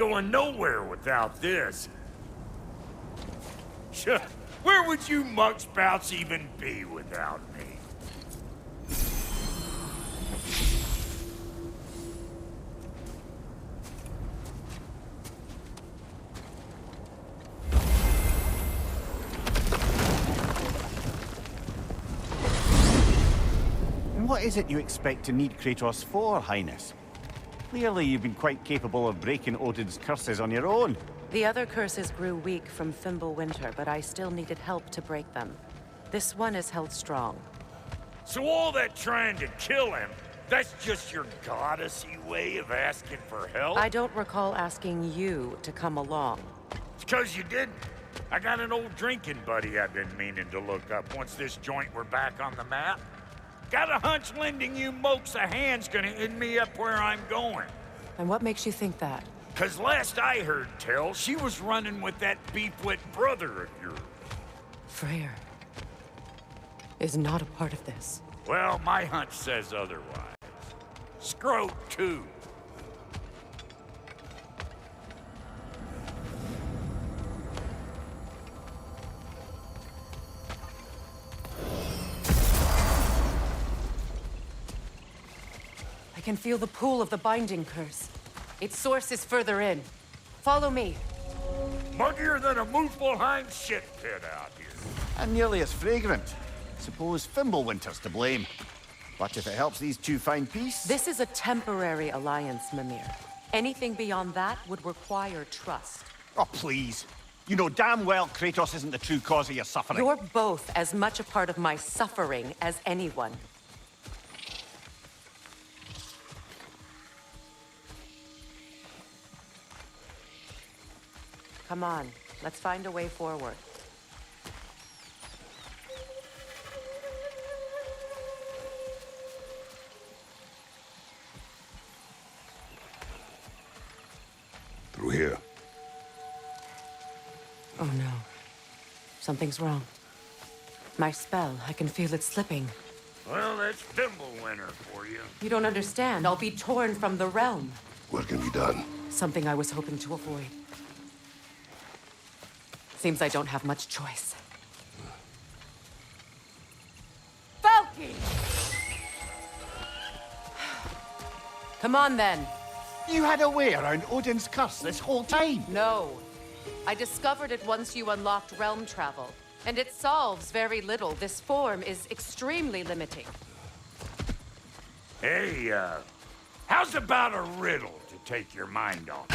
going nowhere without this. Where would you muckspouts even be without me? And what is it you expect to need Kratos for, Highness? Clearly you've been quite capable of breaking Odin's curses on your own. The other curses grew weak from Fimbulwinter, but I still needed help to break them. This one is held strong. So all that trying to kill him, that's just your goddessy way of asking for help? I don't recall asking you to come along. It's 'cause you didn't. I got an old drinking buddy I've been meaning to look up once this joint were back on the map. Got a hunch lending you mokes a hand's gonna end me up where I'm going. And what makes you think that? 'Cause last I heard tell, she was running with that beef-wit brother of yours. Freyr is not a part of this. Well, my hunch says otherwise. Scrote, too. I can feel the pull of the binding curse. Its source is further in. Follow me. Muggier than a Muspelheim shit pit out here. And nearly as fragrant. Suppose Fimbulwinter's to blame. But if it helps these two find peace... This is a temporary alliance, Mimir. Anything beyond that would require trust. Oh, please. You know damn well Kratos isn't the true cause of your suffering. You're both as much a part of my suffering as anyone. Come on, let's find a way forward. Through here. Oh no. Something's wrong. My spell, I can feel it slipping. Well, that's Fimbulwinter for you. You don't understand. I'll be torn from the realm. What can be done? Something I was hoping to avoid. Seems I don't have much choice. Falky! Come on, then. You had a way around Odin's curse this whole time. No. I discovered it once you unlocked realm travel. And it solves very little. This form is extremely limiting. Hey, how's about a riddle to take your mind off?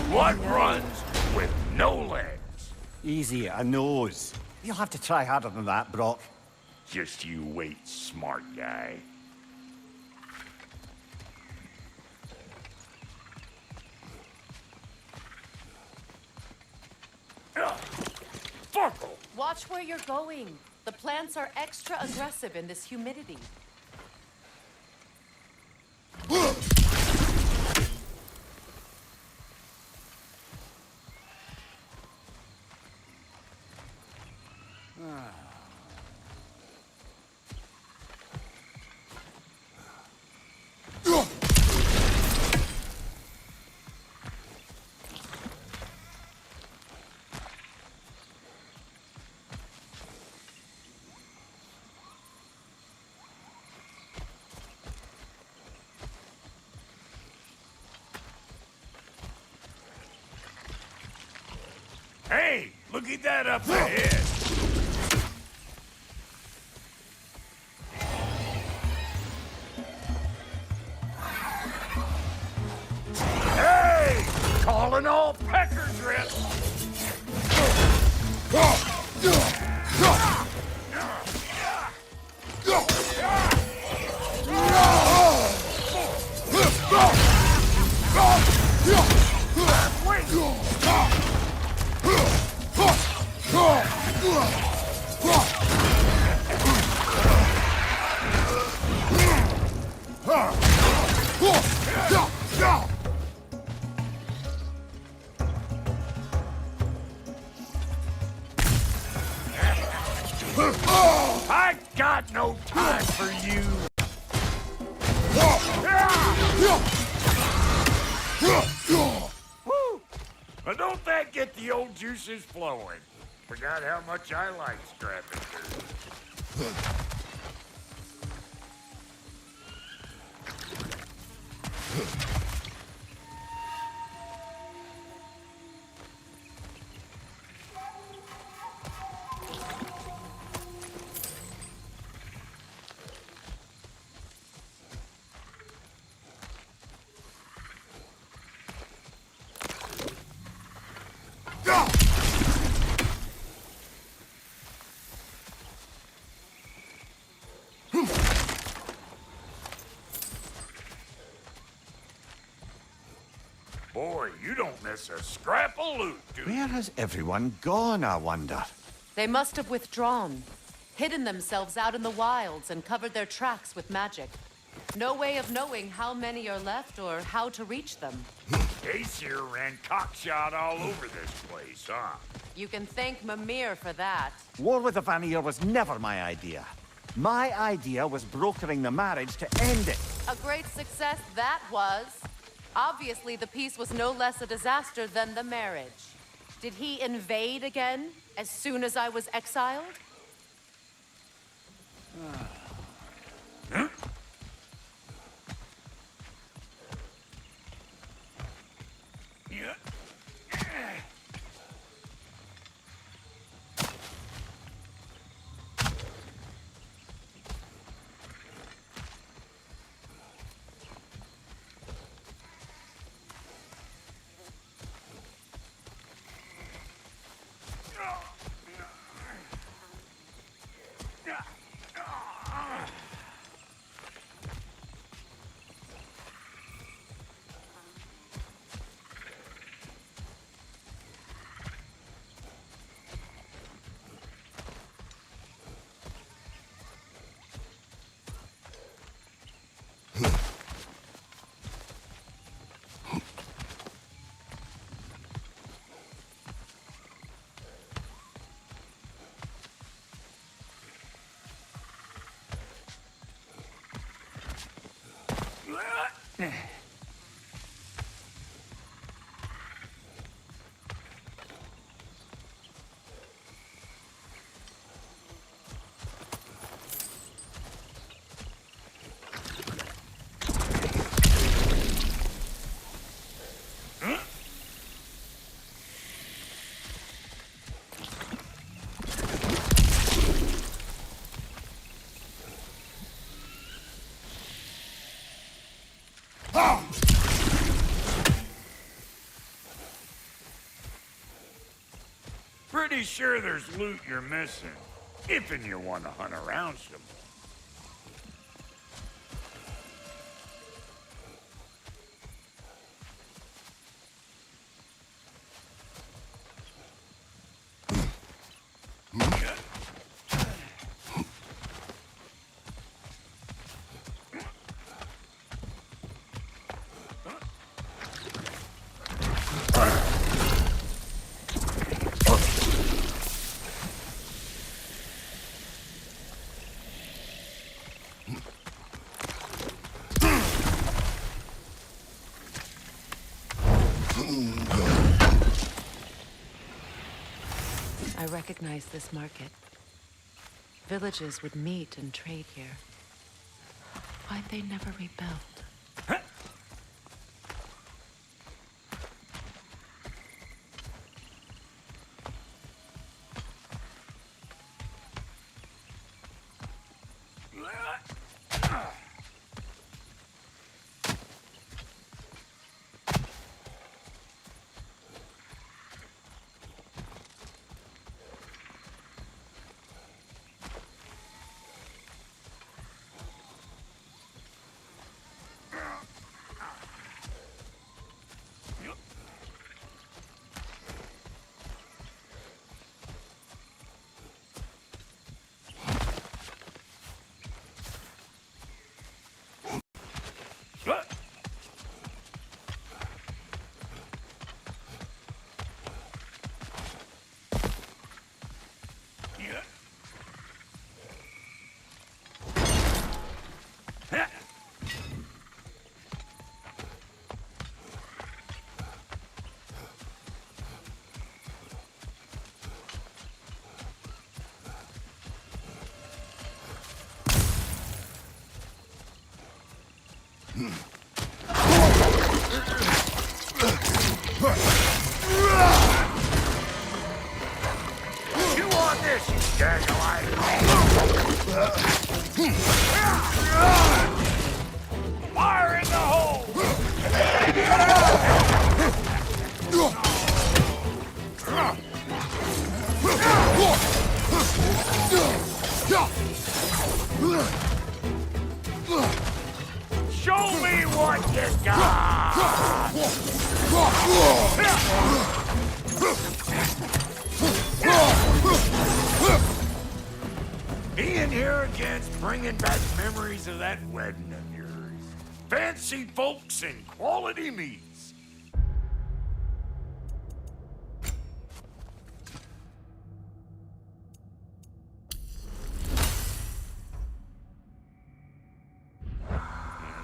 What runs with no legs? Easy, a nose. You'll have to try harder than that, Brock. Just you wait, smart guy. Fuckle! Watch where you're going. The plants are extra aggressive in this humidity. Hey, look at that up ahead. Hey, calling all pecker drips. I got no time for you. But don't that get the old juices flowing? Forgot how much I like scrapping food. Boy, you don't miss a scrap of loot, do you? Where has everyone gone, I wonder? They must have withdrawn, hidden themselves out in the wilds, and covered their tracks with magic. No way of knowing how many are left or how to reach them. Aesir ran cockshot all over this place, huh? You can thank Mimir for that. War with the Vanir was never my idea. My idea was brokering the marriage to end it. A great success that was. Obviously, the peace was no less a disaster than the marriage. Did he invade again, as soon as I was exiled? Huh? Yeah. Pretty sure there's loot you're missing, if and you want to hunt around some. I recognize this market. Villages would meet and trade here. Why'd they never rebuild? You want this, you dang-alike? Fire in the hole! Show me what you got! Being here again's bringing back memories of that wedding of yours. Fancy folks and quality meats.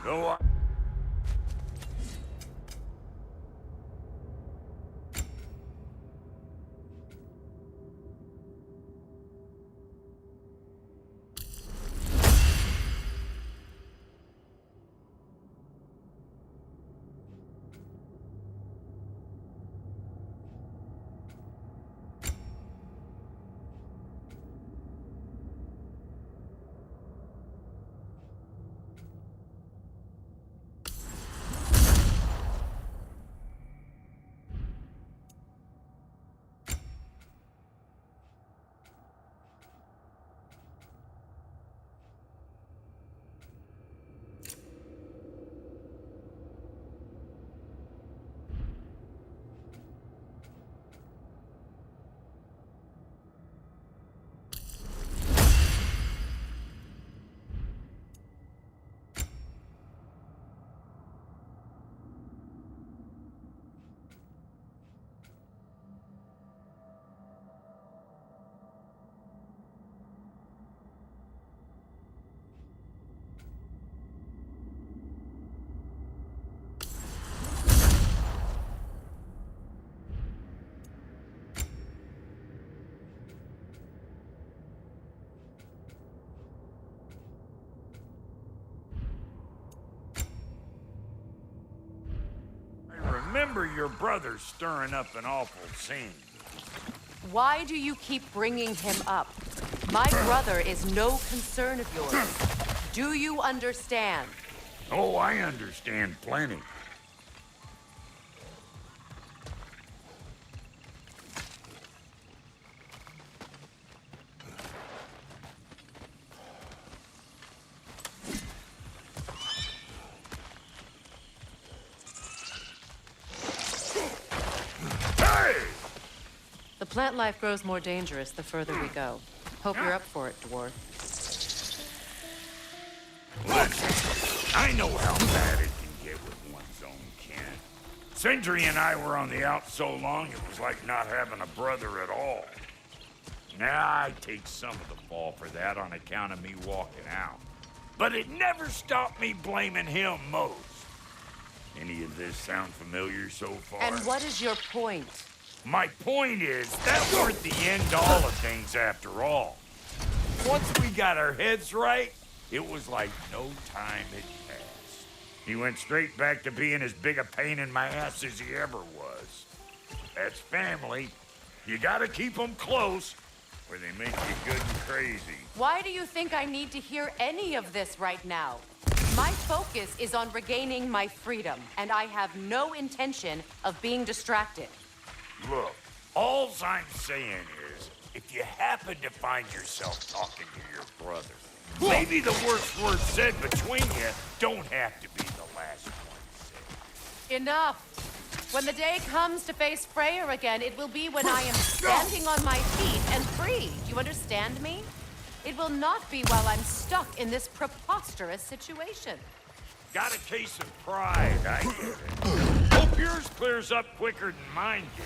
Go on. Remember your brother stirring up an awful scene. Why do you keep bringing him up? My brother is no concern of yours. Do you understand? Oh, I understand plenty. The plant life grows more dangerous the further we go. Hope you're up for it, dwarf. Listen, I know how bad it can get with one's own kin. Sindri and I were on the out so long, it was like not having a brother at all. Now, I take some of the fall for that on account of me walking out. But it never stopped me blaming him most. Any of this sound familiar so far? And what is your point? My point is, that weren't the end-all of things after all. Once we got our heads right, it was like no time had passed. He went straight back to being as big a pain in my ass as he ever was. That's family. You gotta keep them close, or they make you good and crazy. Why do you think I need to hear any of this right now? My focus is on regaining my freedom, and I have no intention of being distracted. Look, all I'm saying is, if you happen to find yourself talking to your brother, maybe the worst word said between you don't have to be the last one said. Enough! When the day comes to face Freyr again, it will be when I am standing on my feet and free. Do you understand me? It will not be while I'm stuck in this preposterous situation. Got a case of pride, I get it. Hope yours clears up quicker than mine did.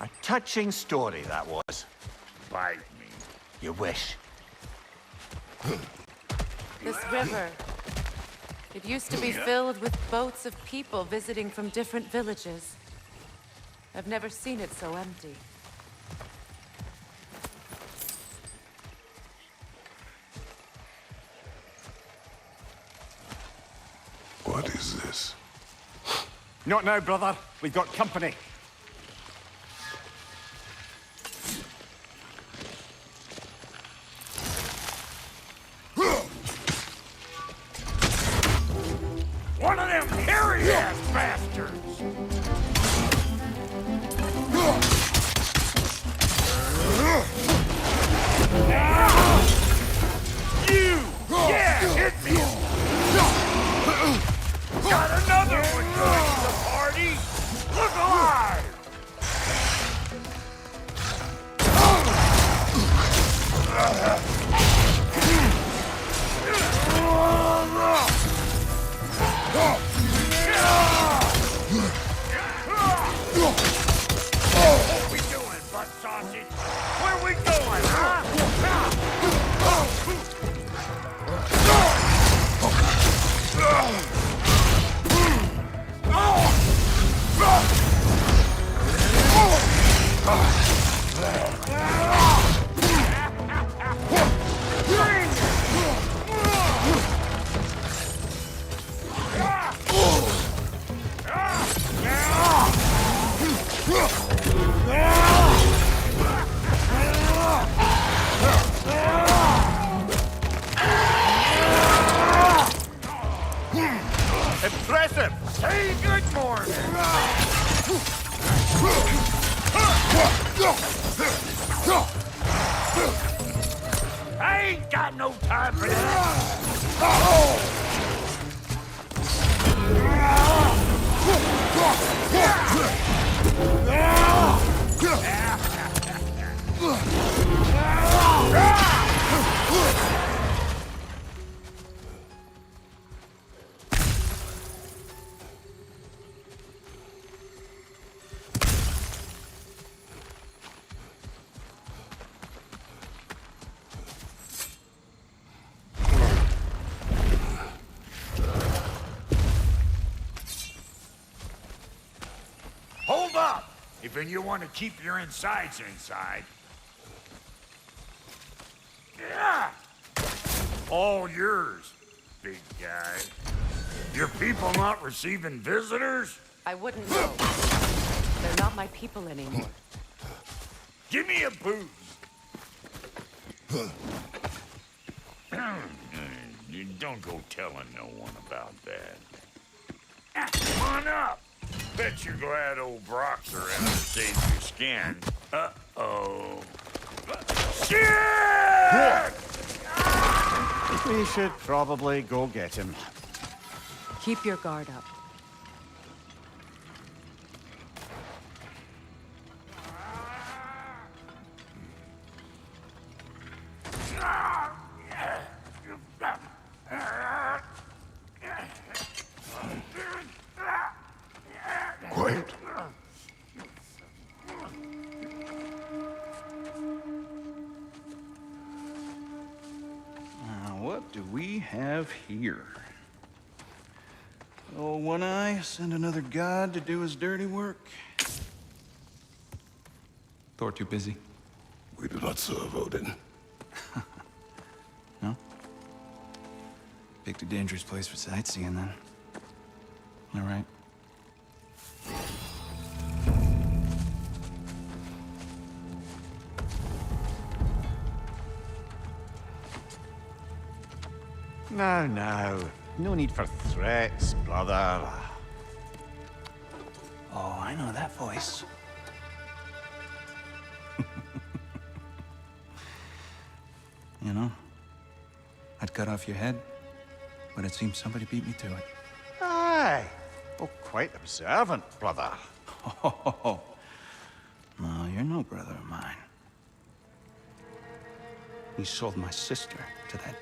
A touching story, that was. Bite me. You wish. This river, it used to be filled with boats of people visiting from different villages. I've never seen it so empty. What is this? Not now, brother. We've got company. One of them hairy-ass bastards! You! Yeah, hit me! Got another one joining the party! Look alive! What we doing, butt sausage? Where we going, huh? Impressive! Say good morning! I ain't got no time for that! Hold up! If you want to keep your insides inside. Yeah! All yours, big guy. Your people not receiving visitors? I wouldn't know. They're not my people anymore. Give me a booze. You don't go telling no one about that. Come on up. Bet you're glad old Brock's around to save your skin. Uh-oh. Shit! We should probably go get him. Keep your guard up. Quiet. What do we have here? Oh, One Eye, send another god to do his dirty work. Thor too busy? We do not serve Odin. No? Picked a dangerous place for sightseeing, then. All right. Now. No need for threats, brother. Oh, I know that voice. You know, I'd cut off your head, but it seems somebody beat me to it. Aye. Oh, quite observant, brother. Oh, no, you're no brother of mine. You sold my sister to that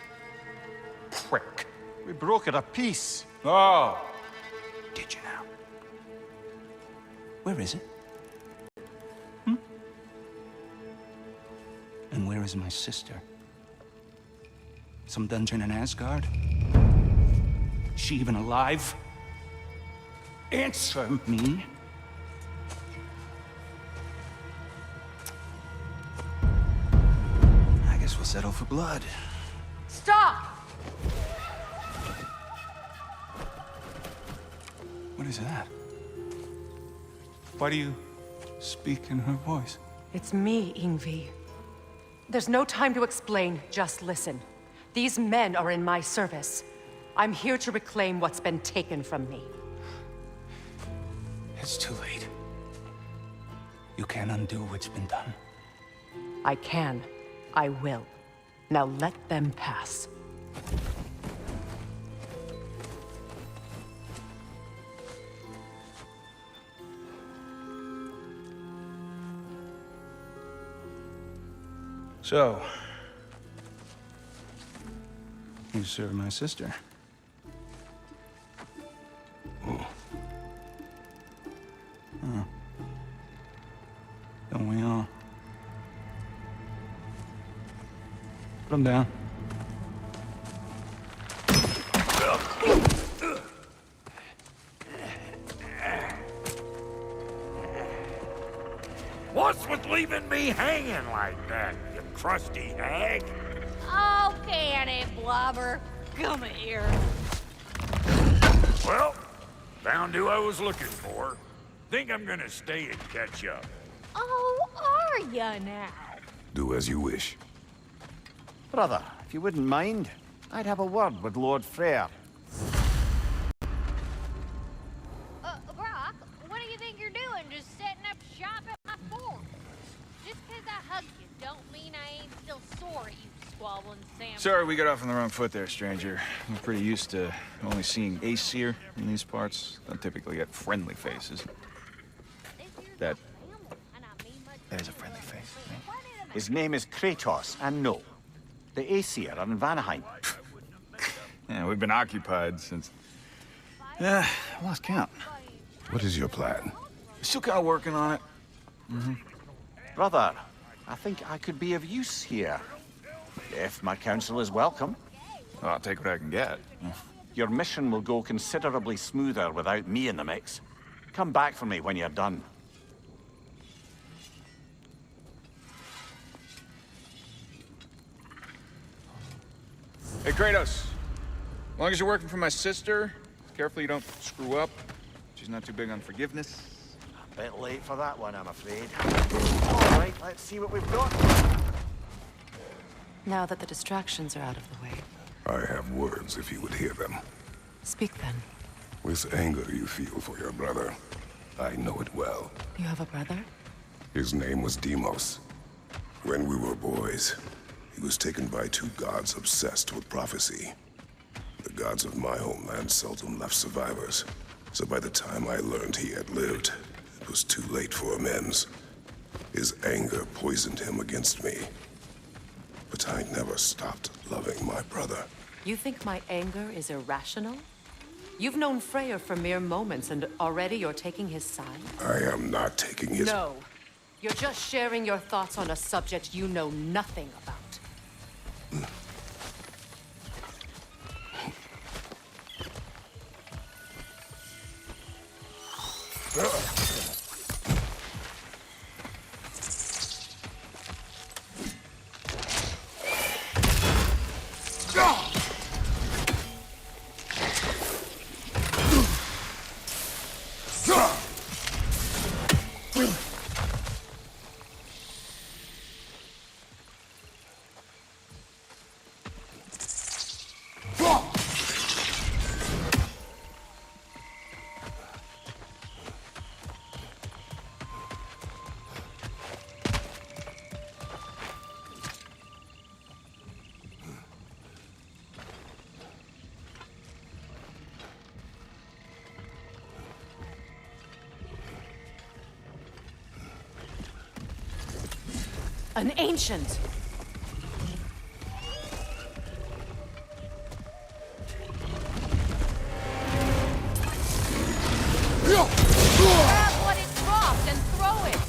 prick. We broke it a piece. Oh! Did you now? Where is it? And where is my sister? Some dungeon in Asgard? Is she even alive? Answer me. I guess we'll settle for blood. Stop! is that? Why do you speak in her voice? It's me, Ingvi. There's no time to explain, just listen. These men are in my service. I'm here to reclaim what's been taken from me. It's too late. You can't undo what's been done. I can. I will. Now let them pass. So, you served my sister. Oh. Don't we all? Put him down. What's with leaving me hanging like that, you crusty hag? Oh, can it, Blubber? Come here. Well, found who I was looking for. Think I'm gonna stay and catch up. Oh, are ya now? Do as you wish. Brother, if you wouldn't mind, I'd have a word with Lord Freyr. Brock, what do you think you're doing? Just setting up shop at my fort? Just 'cause I hugged you don't mean I ain't still sore at you, squabbling Sam. Sorry, we got off on the wrong foot there, stranger. I'm pretty used to only seeing Aesir in these parts. Don't typically get friendly faces. That is a friendly face, right? His name is Kratos, and no, the Aesir are in Vanaheim. Yeah, we've been occupied since... I lost count. What is your plan? Still kind of working on it. Brother, I think I could be of use here. If my counsel is welcome. Well, I'll take what I can get. Your mission will go considerably smoother without me in the mix. Come back for me when you're done. Hey, Kratos. As long as you're working for my sister, carefully you don't screw up. She's not too big on forgiveness. A bit late for that one, I'm afraid. All right, let's see what we've got. Now that the distractions are out of the way, I have words if you would hear them. speak then. This anger you feel for your brother, I know it well. You have a brother? His name was Deimos. When we were boys, he was taken by two gods obsessed with prophecy. The gods of my homeland seldom left survivors, so by the time I learned he had lived, it was too late for amends. His anger poisoned him against me. But I never stopped loving my brother. You think my anger is irrational? You've known Freyr for mere moments, and already you're taking his side? I am not taking his... No. You're just sharing your thoughts on a subject you know nothing about. An ancient! Grab what it dropped and throw it!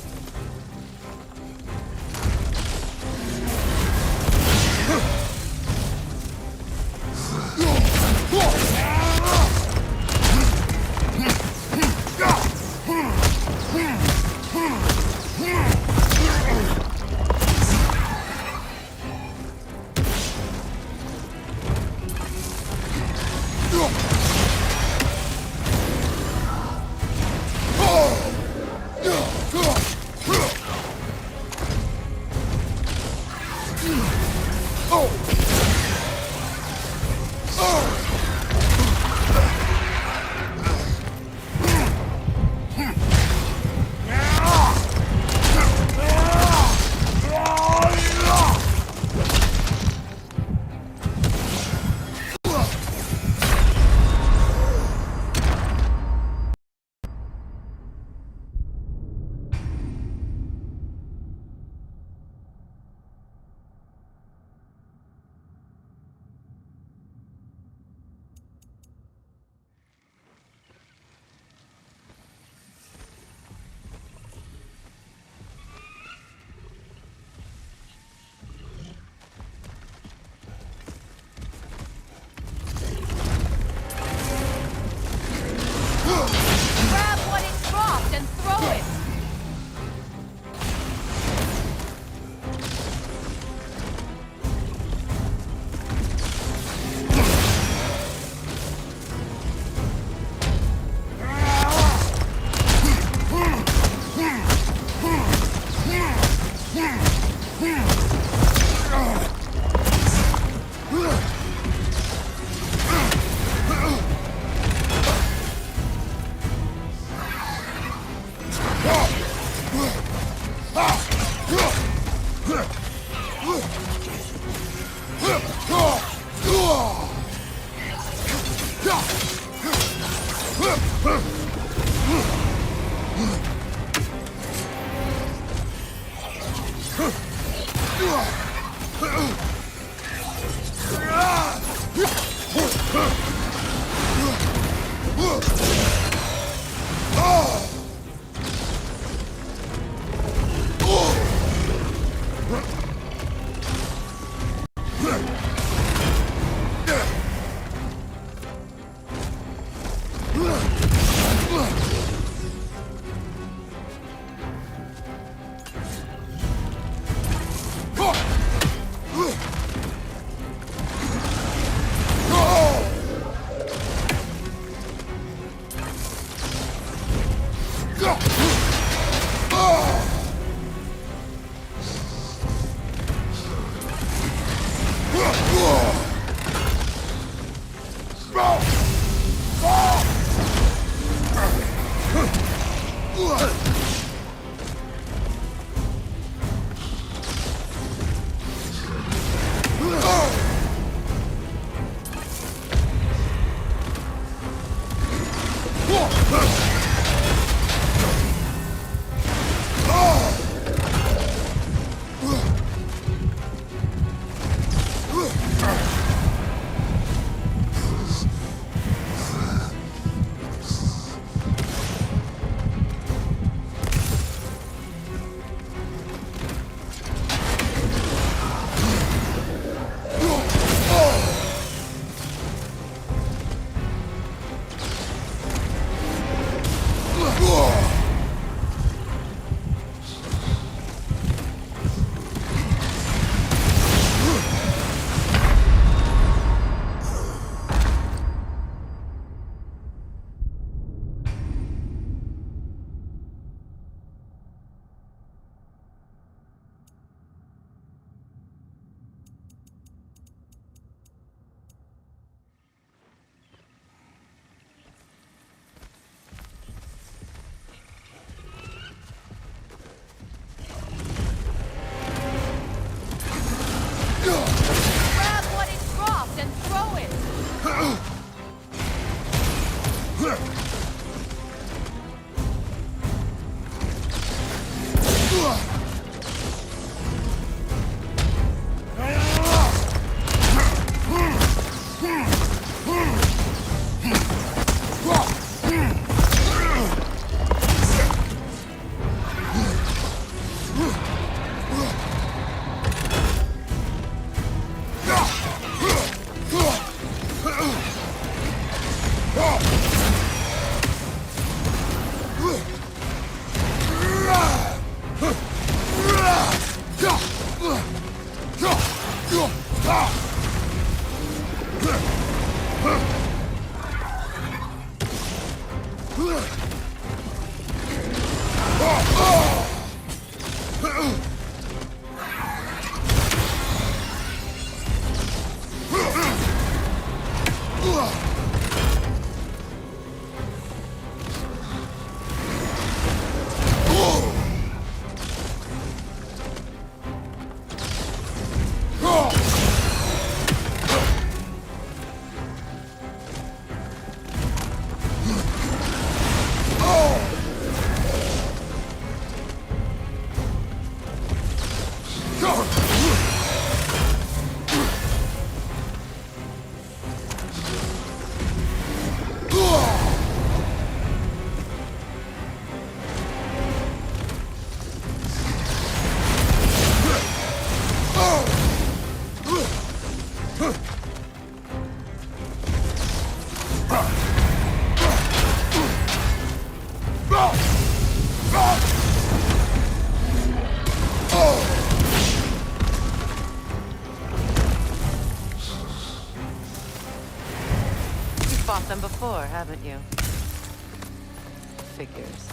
fought them before, haven't you? Figures.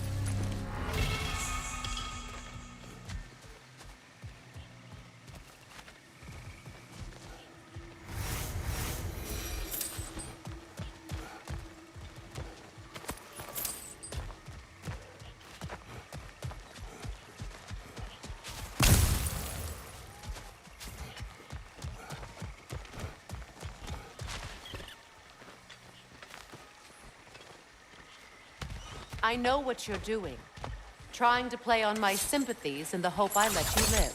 I know what you're doing. Trying to play on my sympathies in the hope I let you live.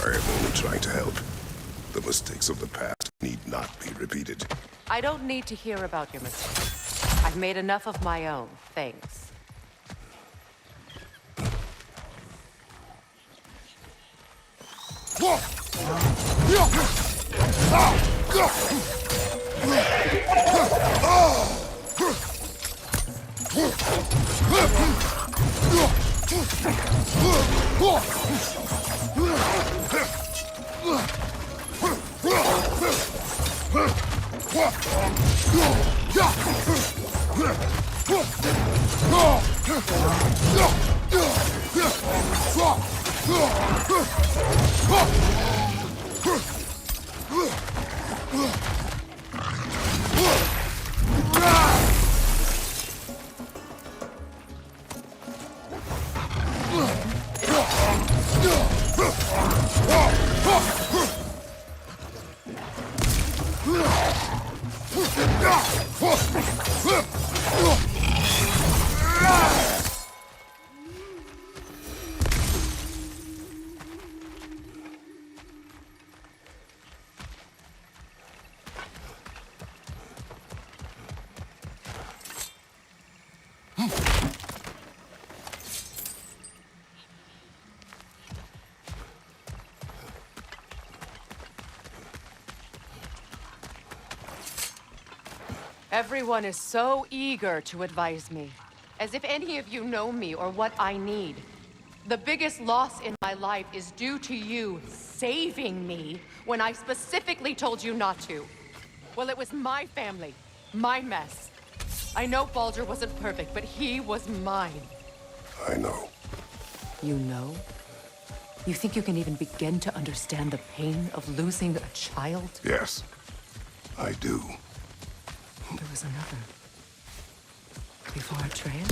I am only trying to help. The mistakes of the past need not be repeated. I don't need to hear about your mistakes. I've made enough of my own, thanks. Everyone is so eager to advise me, as if any of you know me or what I need. The biggest loss in my life is due to you saving me when I specifically told you not to. Well, it was my family, my mess. I know Baldur wasn't perfect, but he was mine. I know. You know? You think you can even begin to understand the pain of losing a child? Yes, I do. There was another. Before Atreus?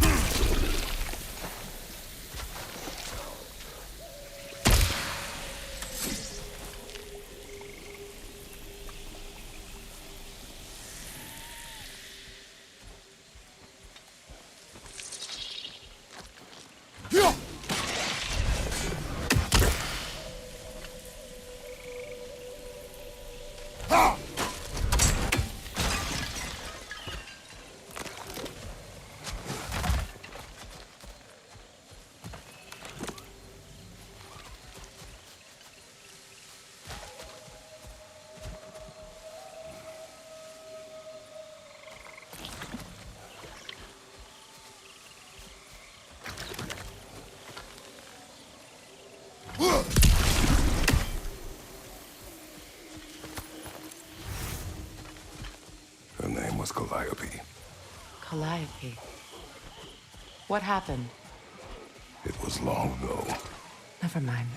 Her name was Calliope. Calliope. What happened? It was long ago. Never mind.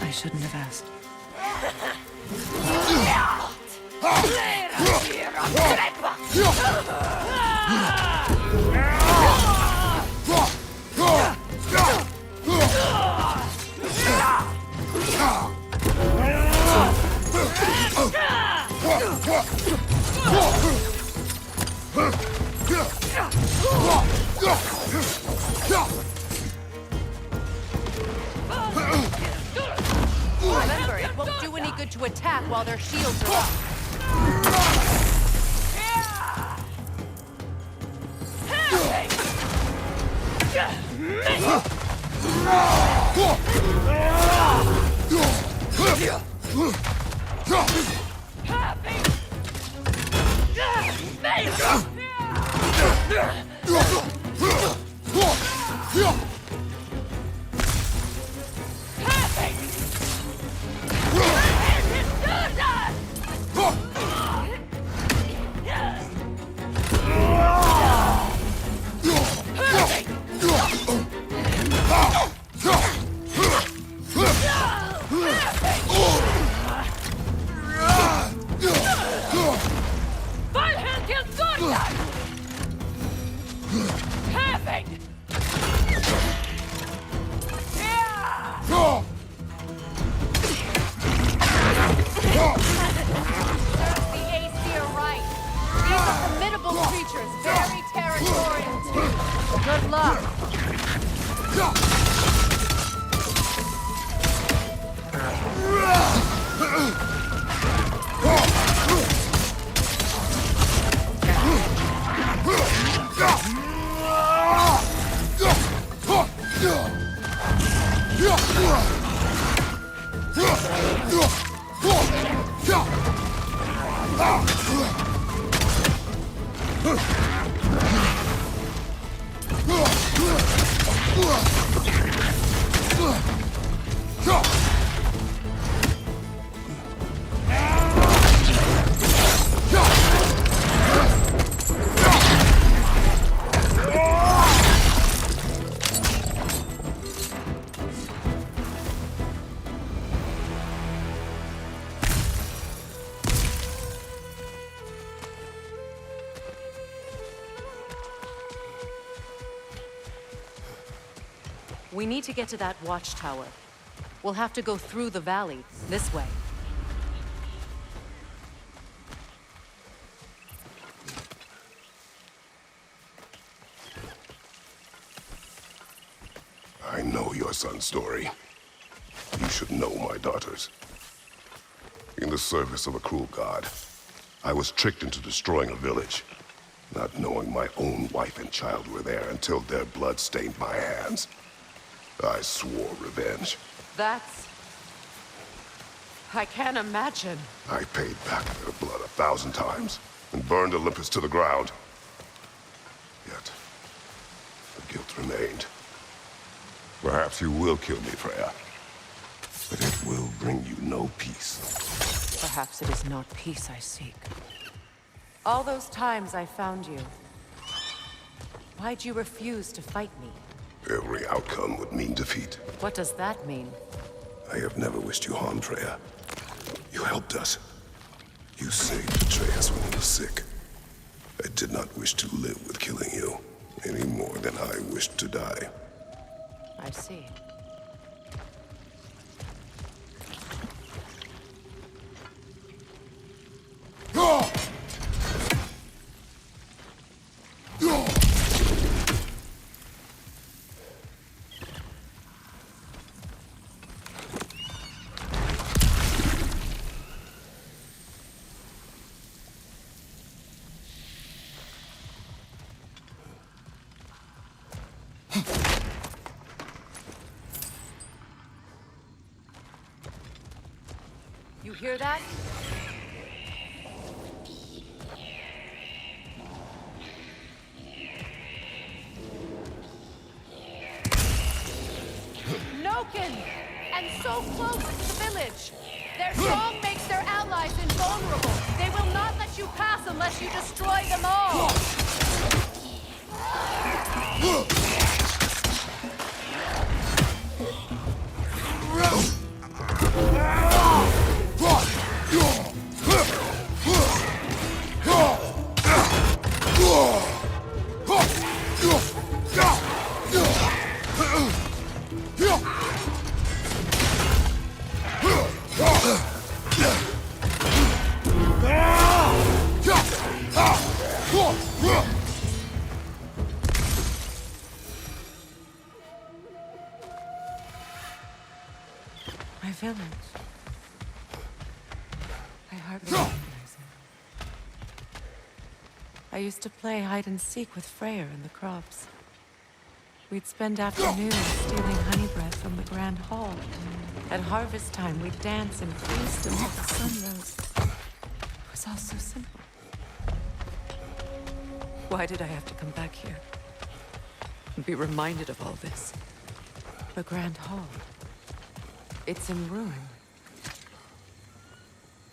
I shouldn't have asked. Remember, it won't do any good to attack while their shields are up. going! Serves the Aesir right. These are formidable creatures, very territorial too. Good luck. We need to get to that watchtower. We'll have to go through the valley, this way. I know your son's story. You should know my daughter's. In the service of a cruel god, I was tricked into destroying a village, not knowing my own wife and child were there until their blood stained my hands. I swore revenge. That's... I can't imagine. I paid back their blood 1,000 times and burned Olympus to the ground. Yet, the guilt remained. Perhaps you will kill me, Freya. But it will bring you no peace. Perhaps it is not peace I seek. All those times I found you, why'd you refuse to fight me? Every outcome would mean defeat. What does that mean? I have never wished you harm, Freya. You helped us. You saved Atreus when he was sick. I did not wish to live with killing you, any more than I wished to die. I see. You hear that? Noken! And so close to the village! Their song makes their allies invulnerable! They will not let you pass unless you destroy them all! My village. I hardly recognize it. I used to play hide and seek with Freyr in the crops. We'd spend afternoons stealing honey bread from the Grand Hall. At harvest time, we'd dance and feast until the sun rose. It was all so simple. Why did I have to come back here? And be reminded of all this? The Grand Hall. It's in ruin.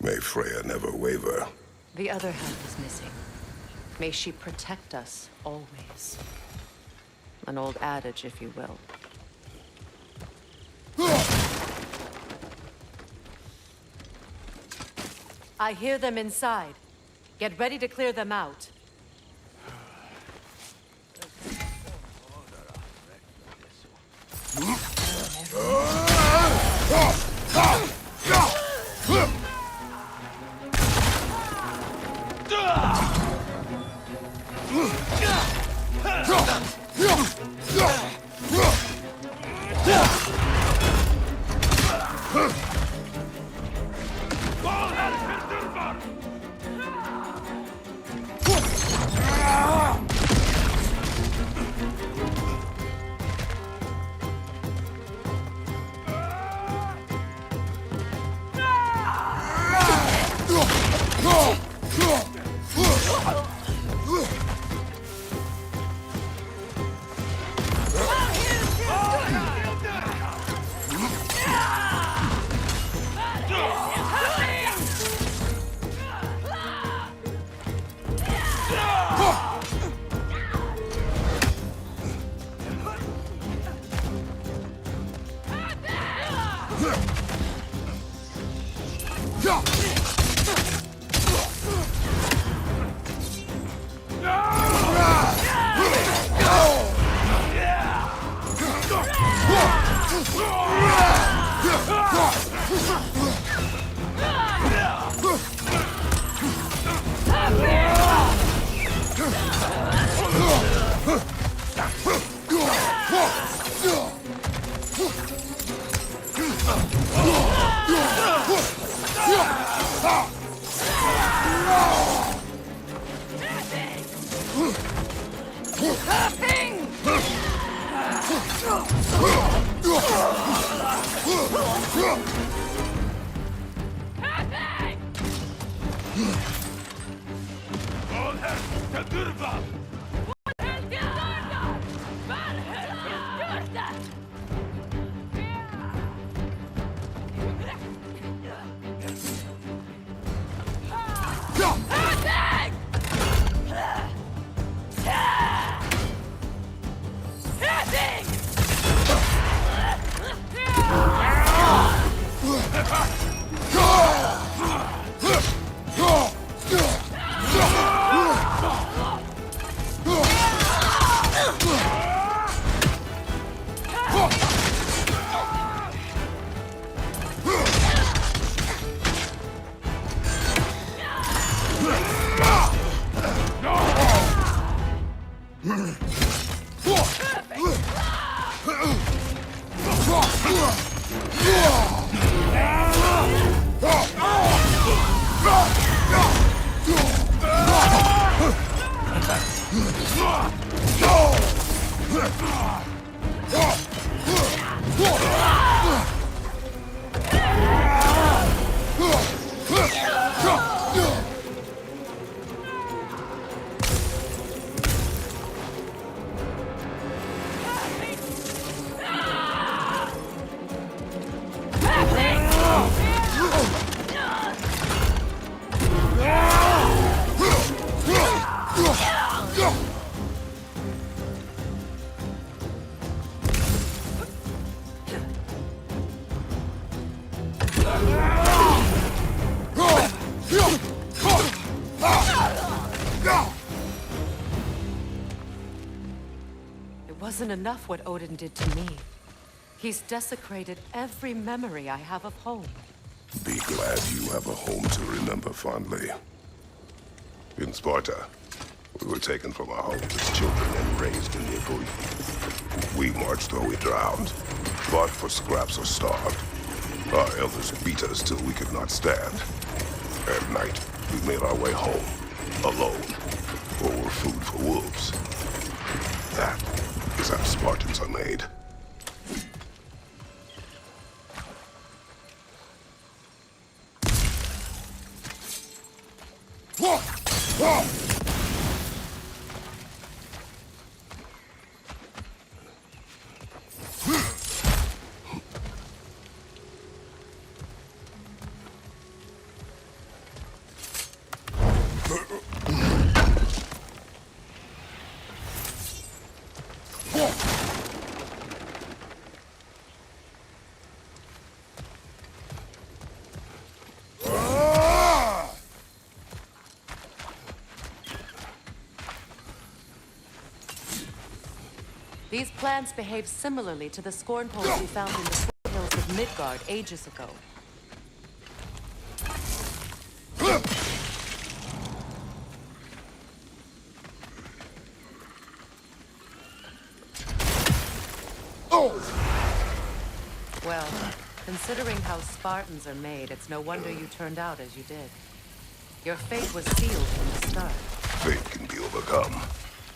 May Freya never waver. The other half is missing. May she protect us always. An old adage, if you will. I hear them inside. Get ready to clear them out. Wasn't enough what Odin did to me. He's desecrated every memory I have of home. Be glad you have a home to remember fondly. In Sparta, we were taken from our homes as children and raised in the Italy. We marched or we drowned, fought for scraps or starved. Our elders beat us till we could not stand. At night, we made our way home, alone, or were food for wolves. That is how Spartans are made. These plants behave similarly to the scorn poles we found in the foothills of Midgard ages ago. Well, considering how Spartans are made, it's no wonder you turned out as you did. Your fate was sealed from the start. Fate can be overcome.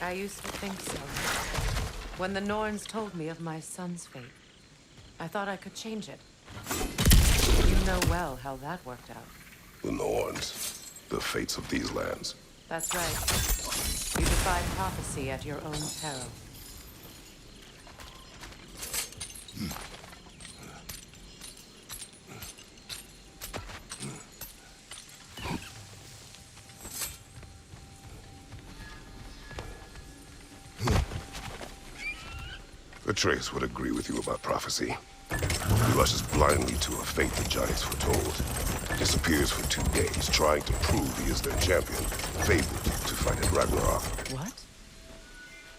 I used to think so. When the Norns told me of my son's fate, I thought I could change it. You know well how that worked out. The Norns, the fates of these lands. That's right. You defied prophecy at your own peril. Atreus would agree with you about prophecy. He rushes blindly to a fate the giants foretold. Disappears for 2 days, trying to prove he is their champion, fabled to fight at Ragnarok. What?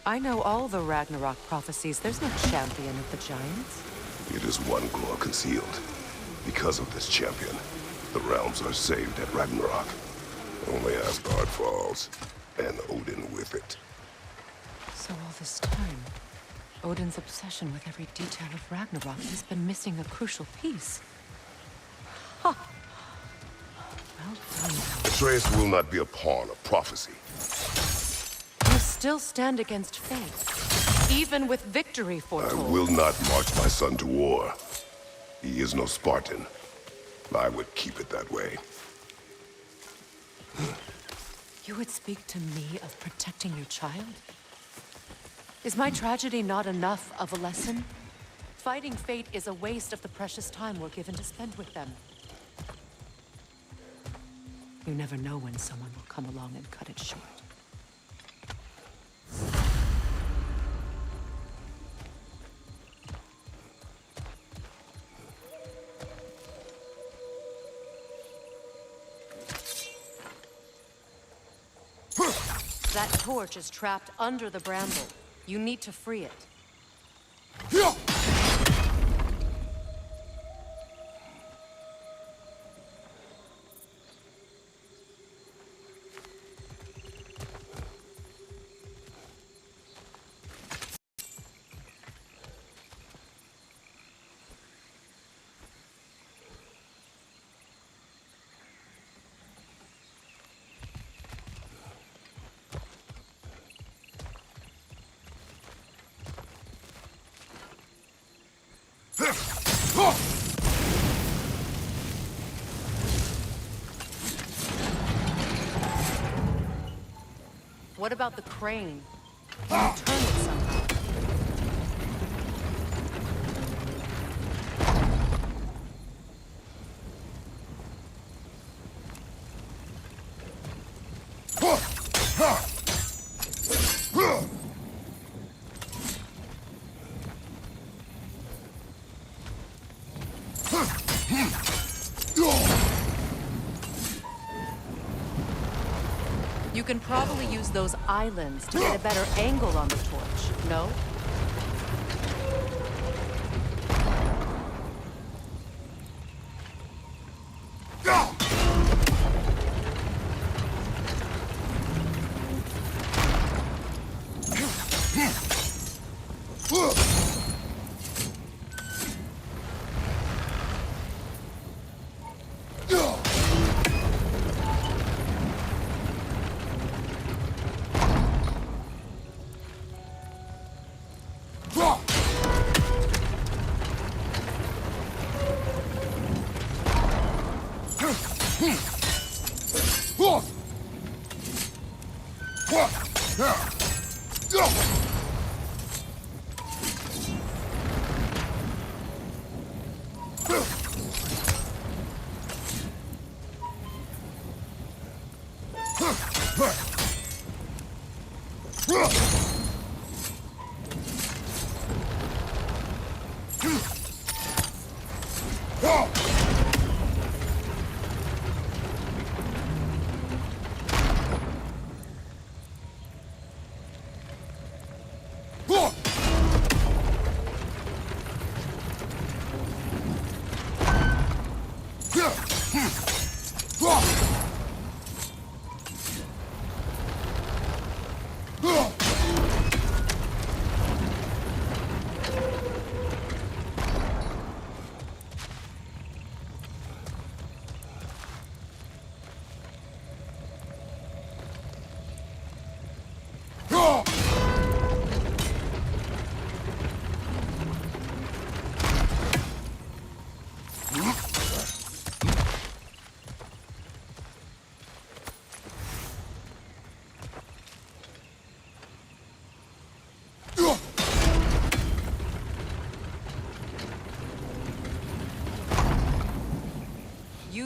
I know all the Ragnarok prophecies. There's no champion of the giants. It is one glory concealed. Because of this champion, the realms are saved at Ragnarok. Only Asgard falls, and Odin with it. So all this time, Odin's obsession with every detail of Ragnarok has been missing a crucial piece. Ha! Well done. Atreus will not be a pawn of prophecy. You still stand against fate, even with victory I foretold. will not march my son to war. He is no Spartan. I would keep it that way. You would speak to me of protecting your child? Is my tragedy not enough of a lesson? Fighting fate is a waste of the precious time we're given to spend with them. You never know when someone will come along and cut it short. That torch is trapped under the bramble. You need to free it. What about the crane? Can you turn it somehow? You can probably use those islands to get a better angle on the torch, no?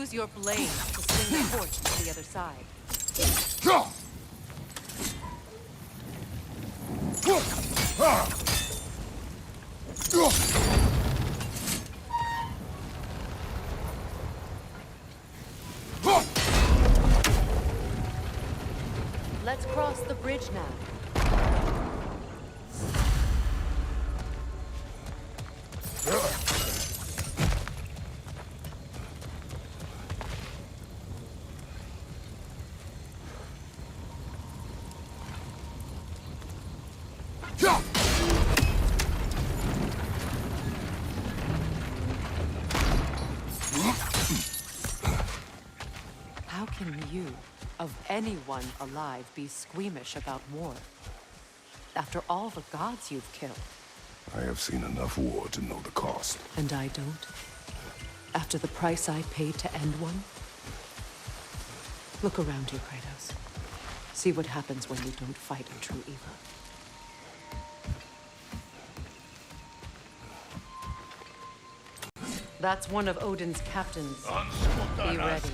use your blade to swing the torch to the other side. Let's cross the bridge now. How can you, of anyone alive, be squeamish about war? After all the gods you've killed. I have seen enough war to know the cost. And I don't? After the price I paid to end one? Look around you, Kratos. See what happens when you don't fight a true evil. That's one of Odin's captains. Be ready.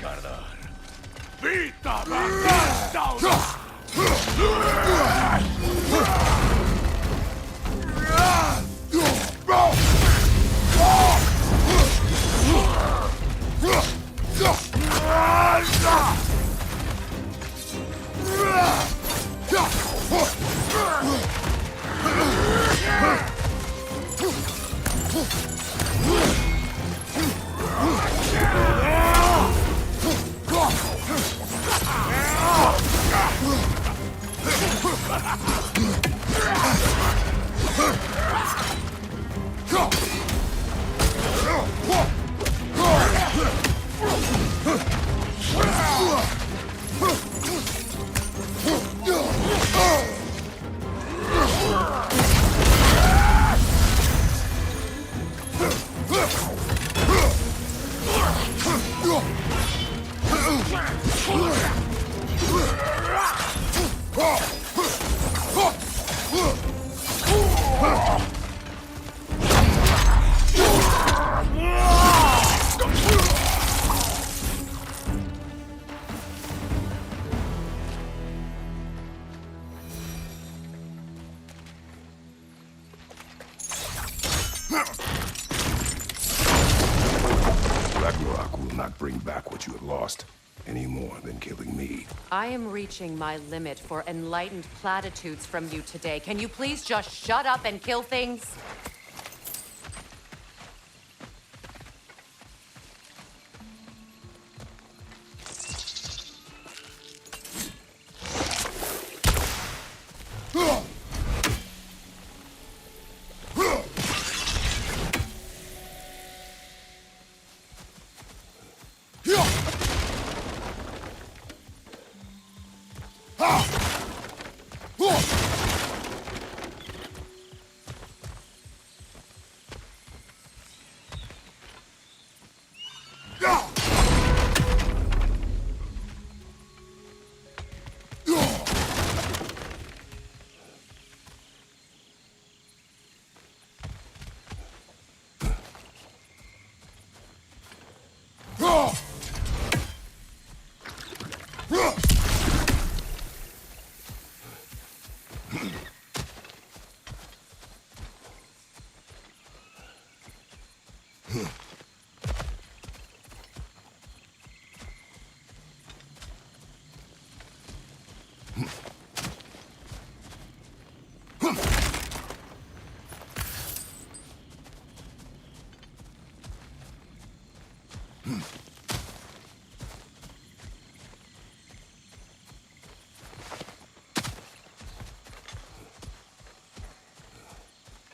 Ragnarok will not bring back what you have lost, any more than killing me. I am reaching my limit for enlightened platitudes from you today. Can you please just shut up and kill things?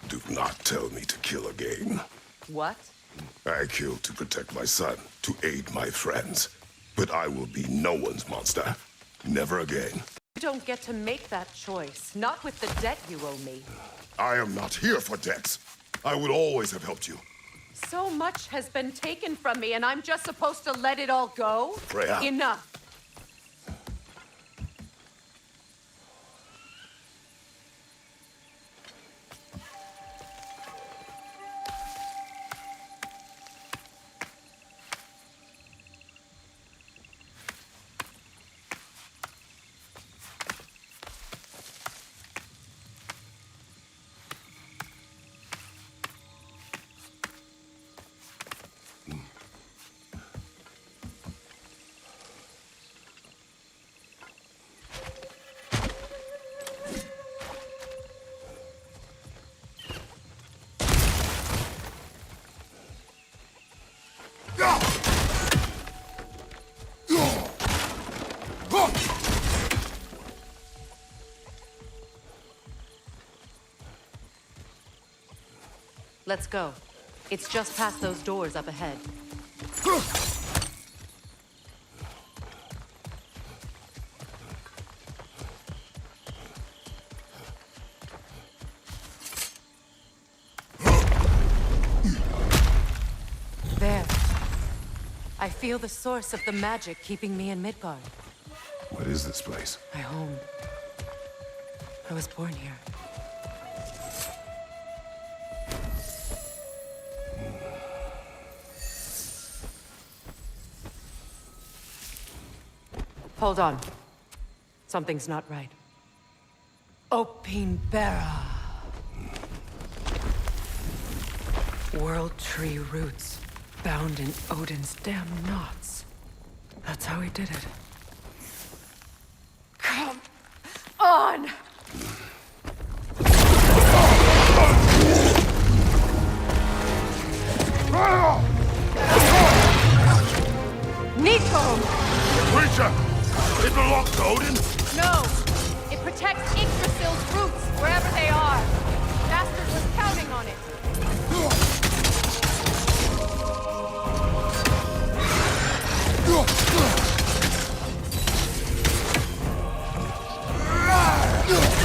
Do not tell me to kill again. What? I killed to protect my son, to aid my friends. But I will be no one's monster. Never again. You don't get to make that choice. Not with the debt you owe me. I am not here for debts. I would always have helped you. So much has been taken from me, and I'm just supposed to let it all go? Freya. Enough. Let's go. It's just past those doors up ahead. There. I feel the source of the magic keeping me in Midgard. What is this place? My home. I was born here. Hold on. Something's not right. Opinbera. World tree roots, bound in Odin's damn knots. That's how he did it. Come on! Nico! Creature! It belongs to Odin? No! It protects Yggdrasil's roots, wherever they are. Bastard was counting on it.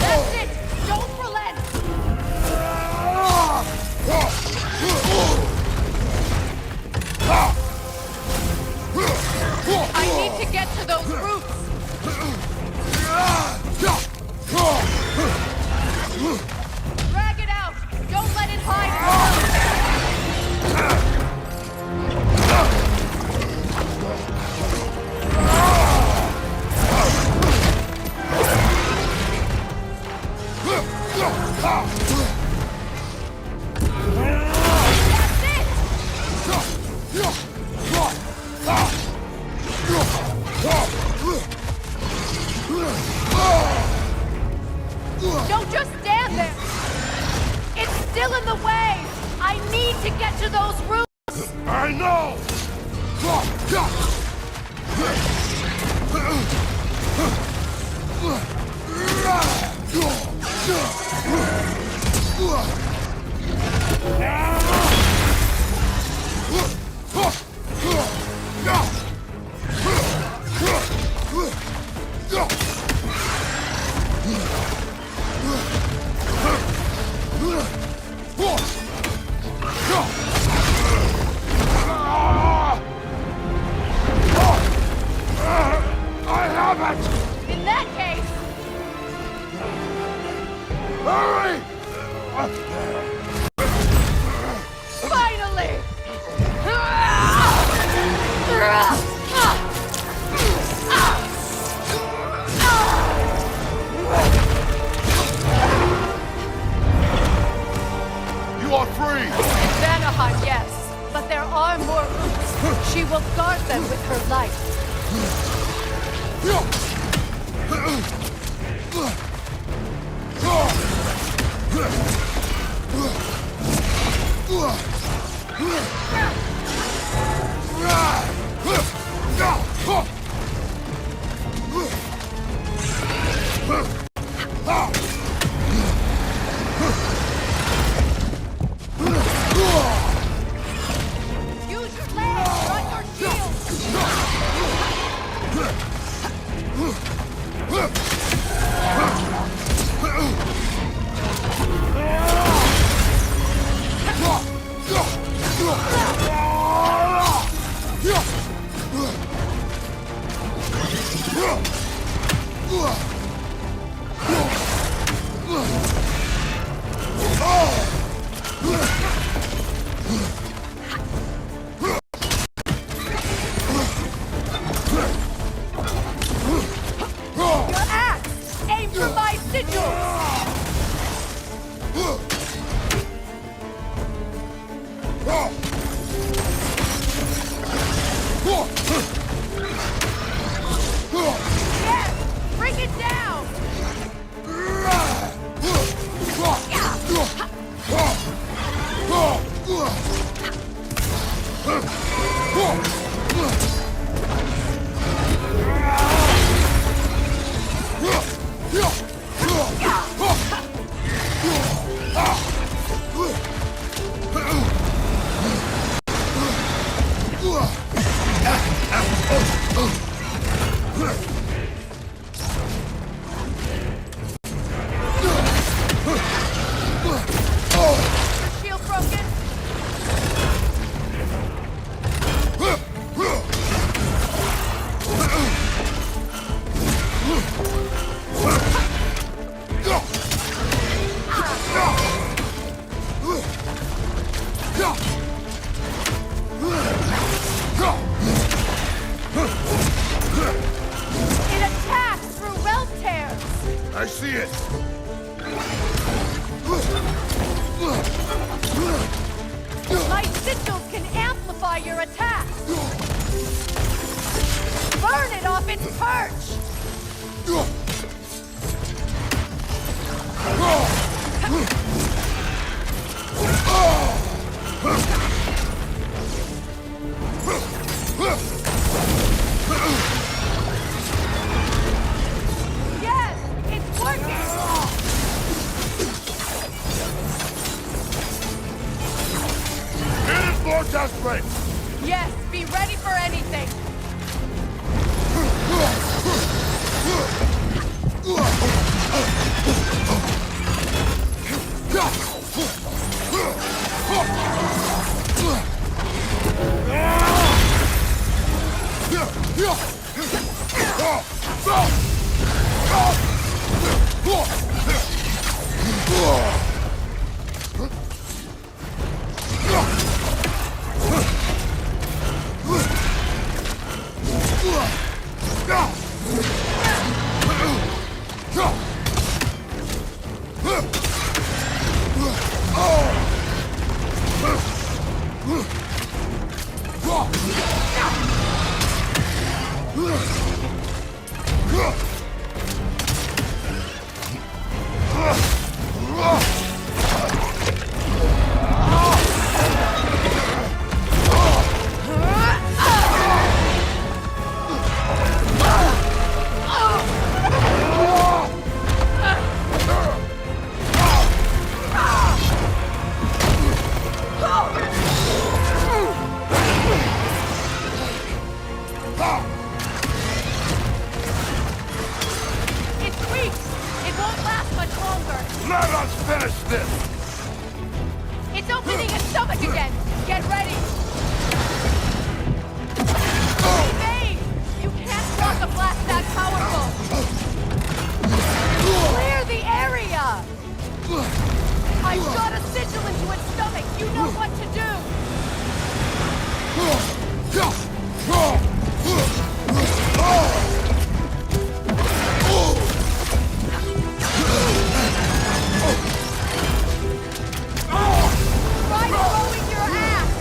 That's it! Don't relent! I need to get to those roots! Drag it out! Don't let it hide! Don't just stand there! It's still in the way! I need to get to those roots! I know! I have it! In that case, Hurry! finally! You are free! Vanaheim, yes, but there are more roots. She will guard them with her life. Use your legs, not your shield! Your axe! Aim for my sigils! Yes! Bring it down! I see it! My sigils can amplify your attack! Burn it off its perch! Yes! It's working! It is more desperate! Yes, be ready for anything! It's weak! It won't last much longer! Let us finish this! It's opening its stomach again! Get ready! Evade! You can't block a blast that powerful! Clear the area! I shot a sigil into its stomach! You know what to do! Try throwing your axe!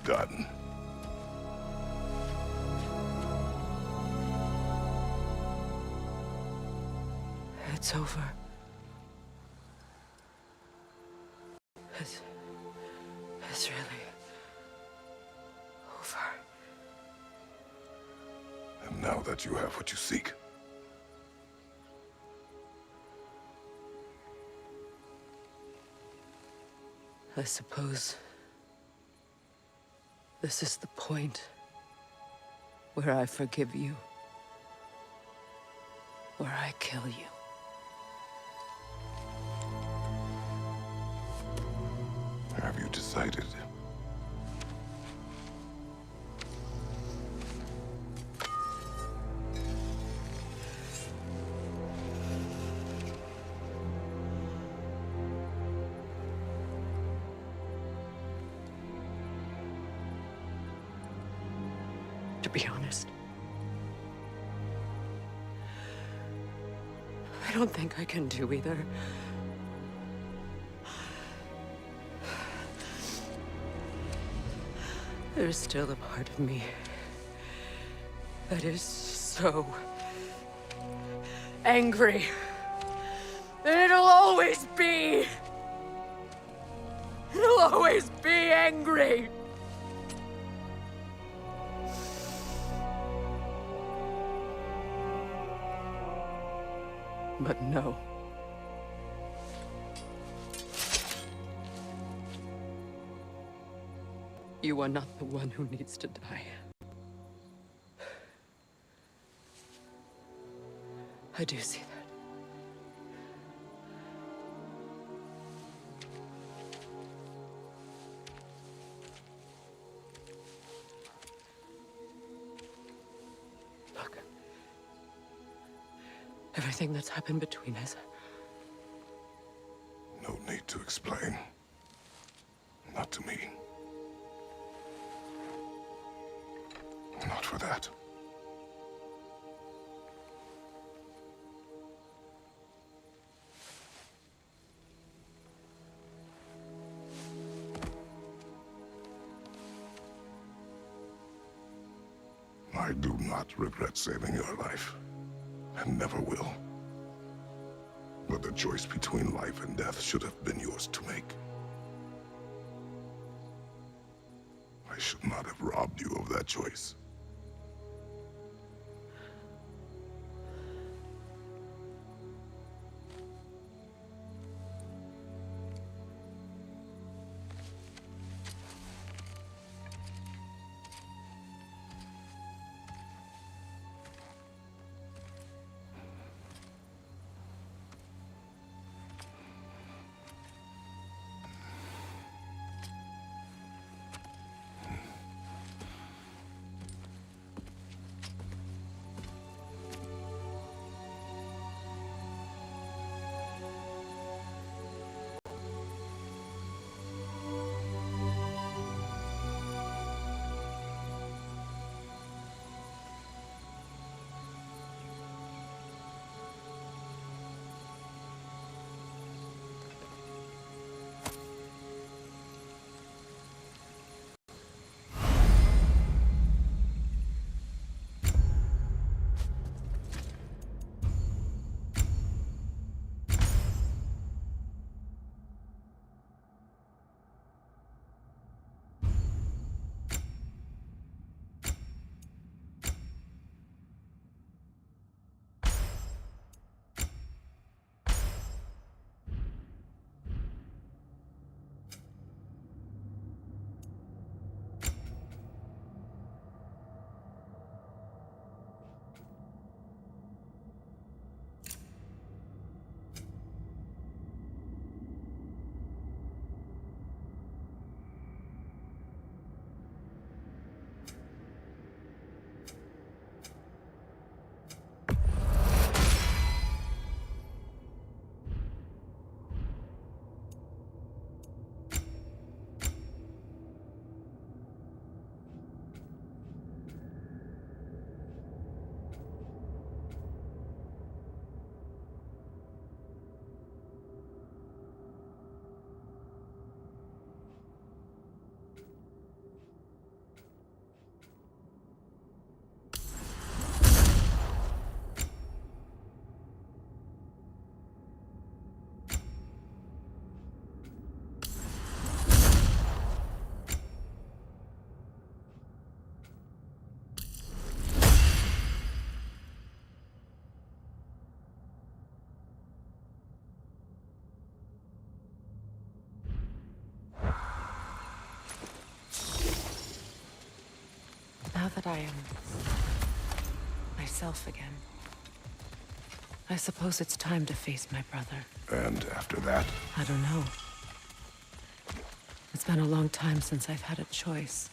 done. It's over. It's really over. And now that you have what you seek, I suppose this is the point where I forgive you, where I kill you. have you decided? To be honest, I don't think I can do either. There's still a part of me that is so angry. And it'll always be. It'll always be angry. But no. You are not the one who needs to die. I do see that. Look. Everything that's happened between us. No need to explain. Not to me. Not for that. I do not regret saving your life, and never will. But the choice between life and death should have been yours to make. I should not have robbed you of that choice. Now that I am myself again, I suppose it's time to face my brother. And after that? I don't know. It's been a long time since I've had a choice.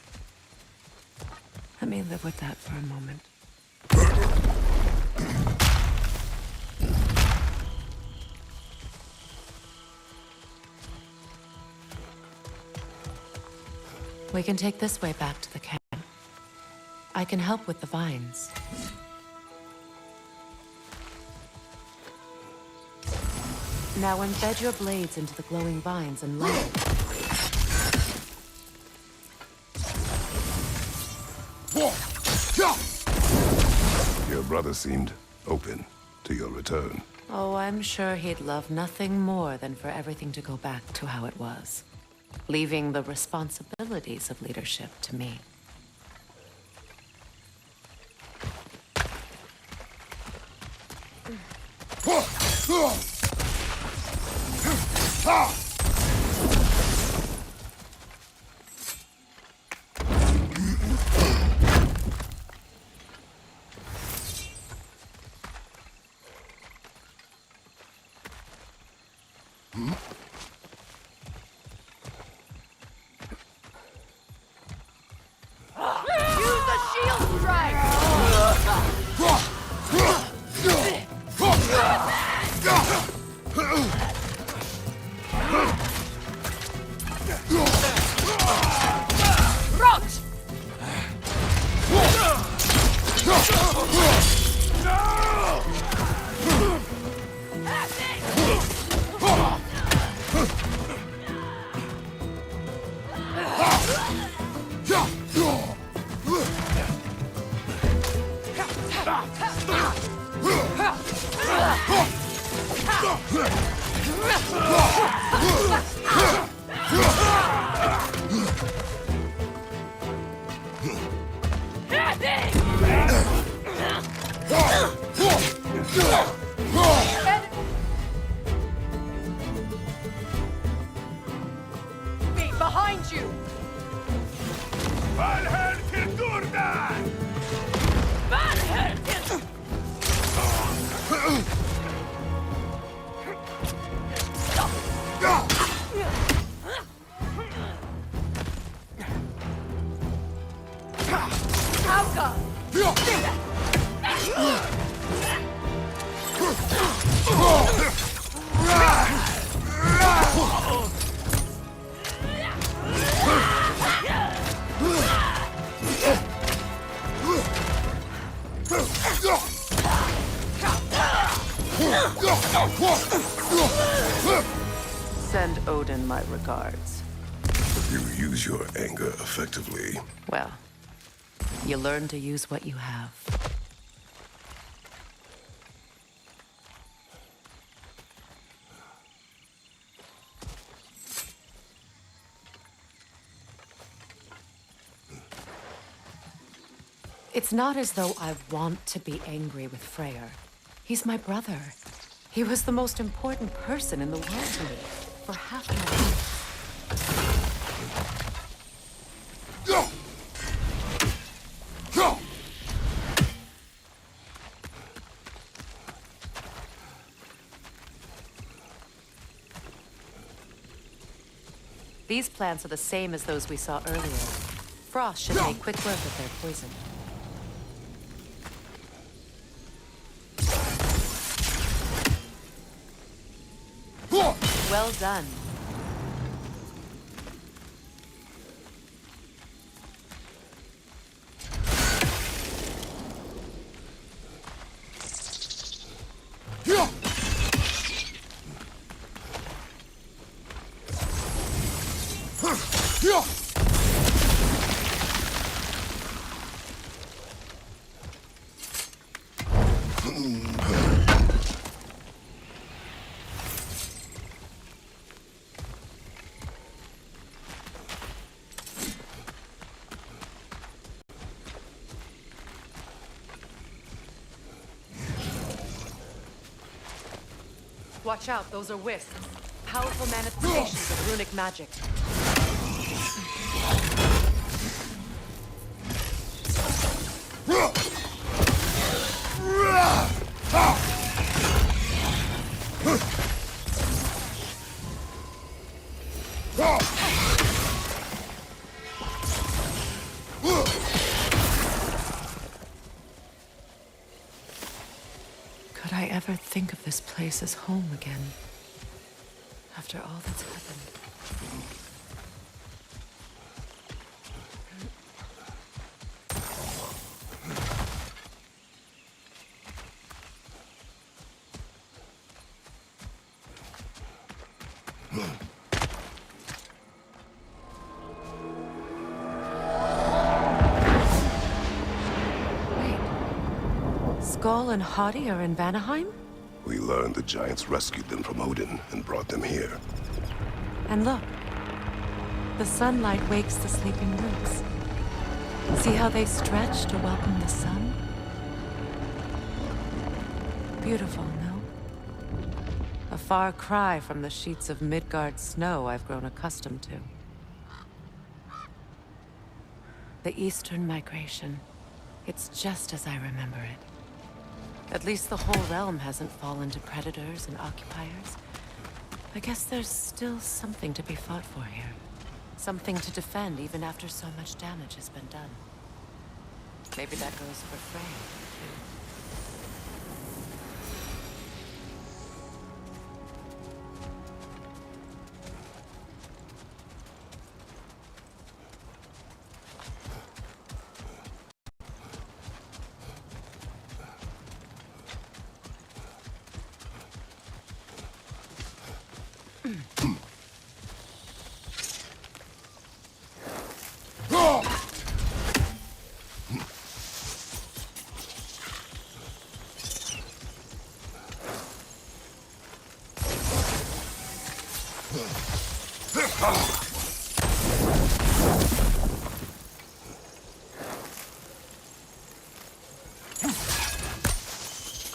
Let me live with that for a moment. We can take this way back to the camp. I can help with the vines. Now embed your blades into the glowing vines and light it. Your brother seemed open to your return. Oh, I'm sure he'd love nothing more than for everything to go back to how it was, leaving the responsibilities of leadership to me. Behind you! Send Odin my regards. You use your anger effectively. Well, you learn to use what you have. It's not as though I want to be angry with Freyr. He's my brother. He was the most important person in the world to me for half my life. These plants are the same as those we saw earlier. Frost should make quick work of their poison. Well done. Watch out, those are wisps. Powerful manifestations of runic magic. this place is home again. After all that's happened. Skull and Hadi are in Vanaheim? We learned the giants rescued them from Odin and brought them here. And look, the sunlight wakes the sleeping roots. See how they stretch to welcome the sun? Beautiful, no? A far cry from the sheets of Midgard snow I've grown accustomed to. The Eastern migration. It's just as I remember it. At least the whole realm hasn't fallen to predators and occupiers. I guess there's still something to be fought for here. Something to defend even after so much damage has been done. Maybe that goes for Frey, too.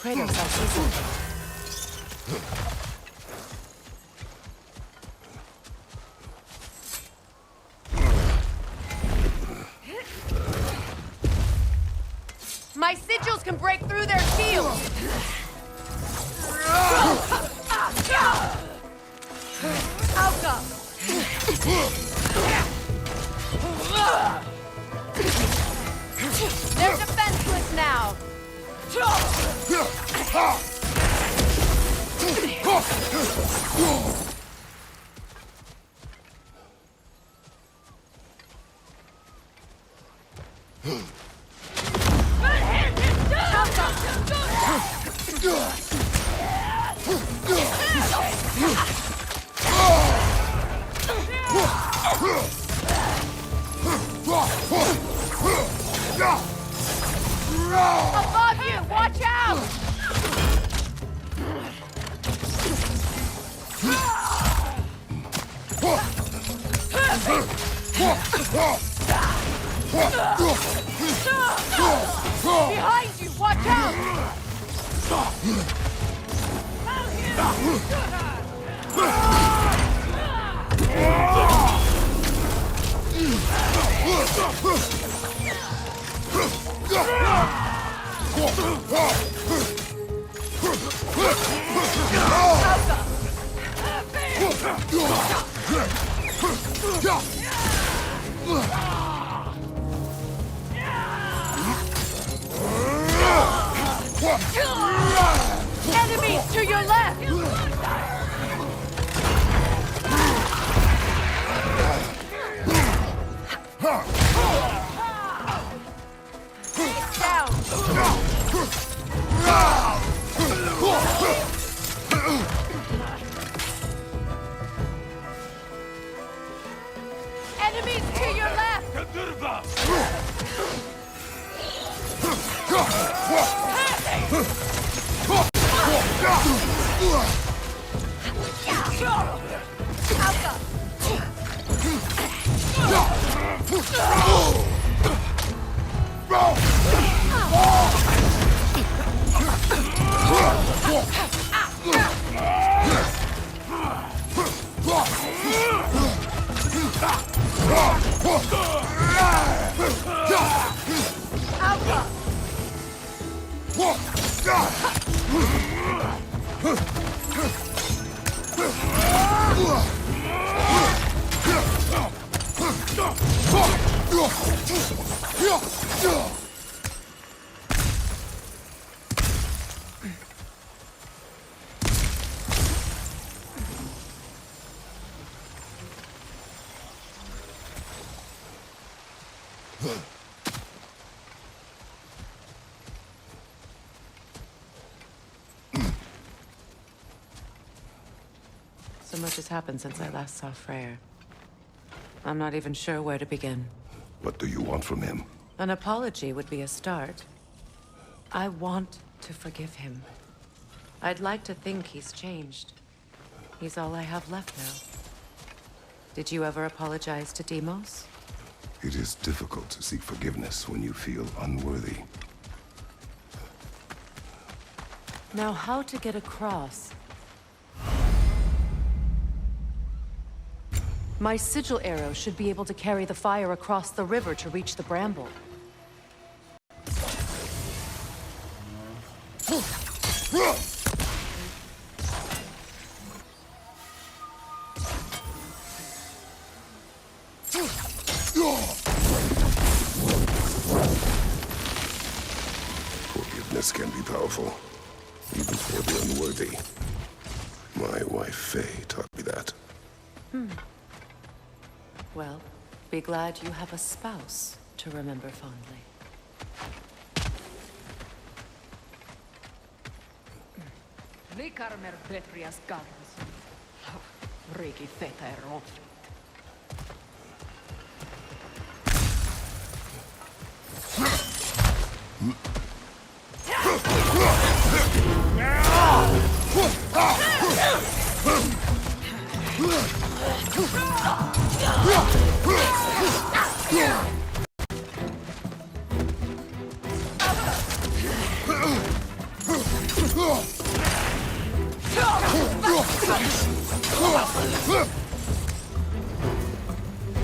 Kratos, I see something. My sigils can break through their shields! Alka! They're defenseless now! Above you! Watch out! Behind you! Watch out! Enemies to your left! Down! Enemies to your left! So much has happened since I last saw Freyr. I'm not even sure where to begin. What do you want from him? An apology would be a start. I want to forgive him. I'd like to think he's changed. He's all I have left now. Did you ever apologize to Deimos? It is difficult to seek forgiveness when you feel unworthy. Now, how to get across? My sigil arrow should be able to carry the fire across the river to reach the bramble. Forgiveness can be powerful, even for the unworthy. My wife, Faye, taught me that. Well, be glad you have a spouse to remember fondly. Likarmer Petrias Gardens. Riki Theta Erot.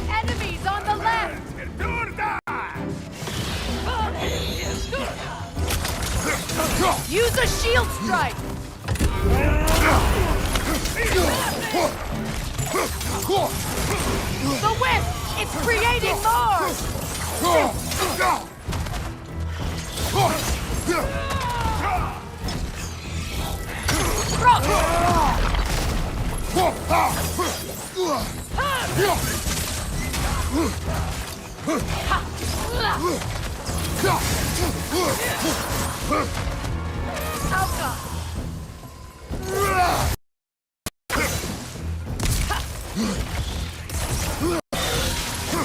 Enemies on the left! Use a shield strike! The wind! It's creating more!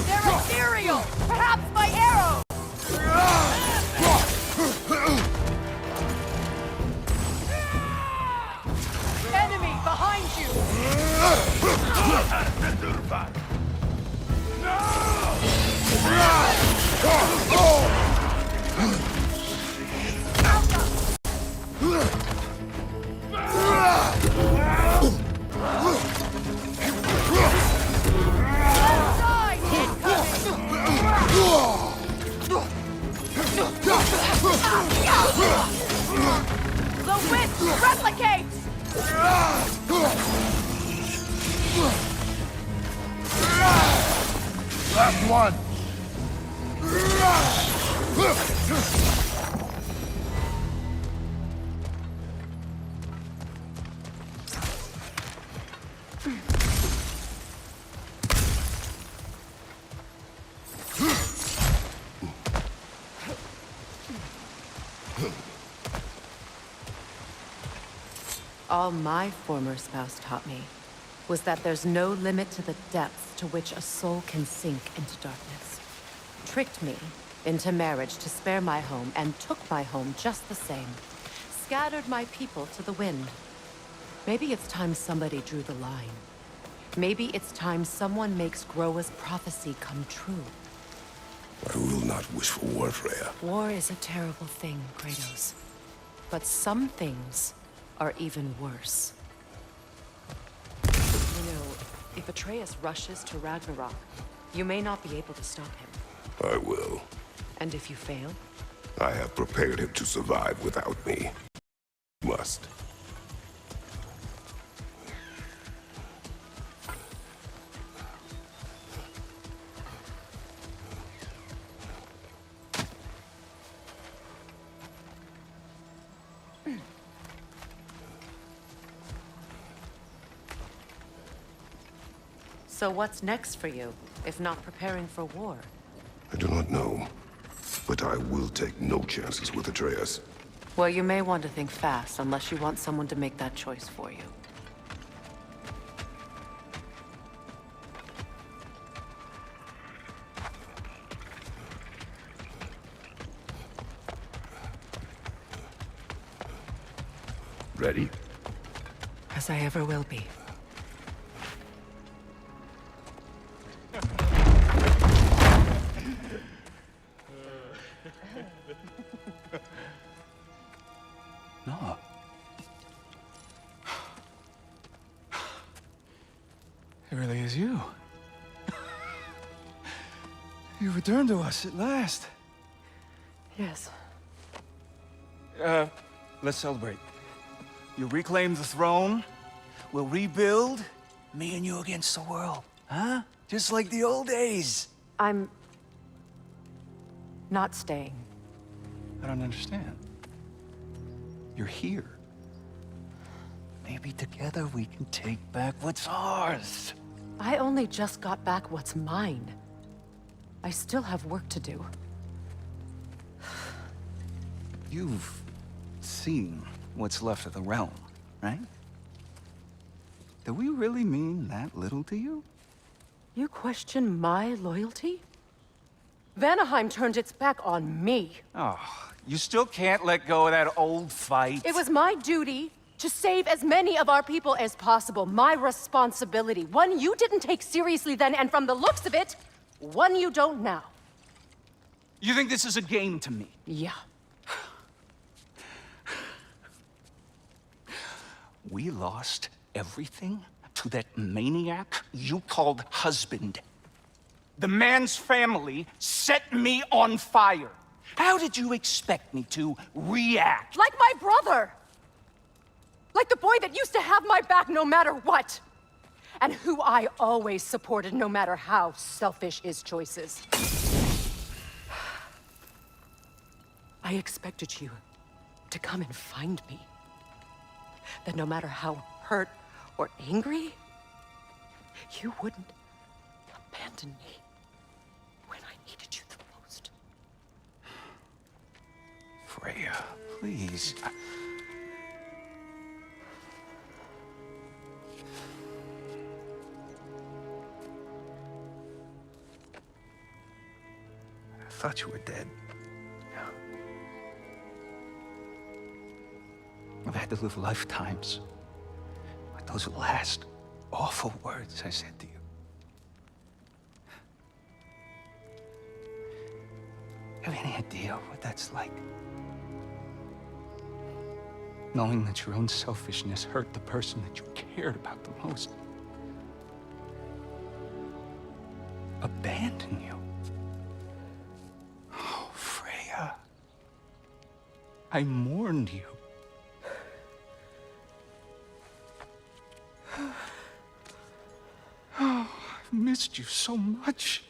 They're ethereal! Perhaps my arrow! Enemy behind you! Side incoming! The witch replicates! Last one! All my former spouse taught me was that there's no limit to the depths to which a soul can sink into darkness. Tricked me into marriage to spare my home and took my home just the same. Scattered my people to the wind. Maybe it's time somebody drew the line. Maybe it's time someone makes Groa's prophecy come true. I will not wish for war, Freya. War is a terrible thing, Kratos. But some things are even worse. You know, if Atreus rushes to Ragnarok, you may not be able to stop him. I will. And if you fail? I have prepared him to survive without me. Must. So what's next for you, if not preparing for war? I do not know. But I will take no chances with Atreus. Well, you may want to think fast, unless you want someone to make that choice for you. Ready? As I ever will be. No. It really is you. You returned to us at last. Yes. Let's celebrate. You reclaim the throne. We'll rebuild. Me and you against the world. Huh? Just like the old days. I'm... not staying. I don't understand. You're here. Maybe together we can take back what's ours. I only just got back what's mine. I still have work to do. You've seen what's left of the realm, right? Do we really mean that little to you? You question my loyalty? Vanaheim turned its back on me. Oh, you still can't let go of that old fight? It was my duty to save as many of our people as possible. My responsibility. One you didn't take seriously then, and from the looks of it, one you don't now. You think this is a game to me? Yeah. We lost everything to that maniac you called husband. The man's family set me on fire. How did you expect me to react? Like my brother! Like the boy that used to have my back no matter what! And who I always supported no matter how selfish his choices. I expected you to come and find me. That no matter how hurt or angry, you wouldn't abandon me when I needed you the most. Freya, please. I thought you were dead. I've had to live lifetimes with those last awful words I said to you. Have any idea what that's like? Knowing that your own selfishness hurt the person that you cared about the most. Abandon you. Oh, Freya. I mourned you. Oh, I've missed you so much.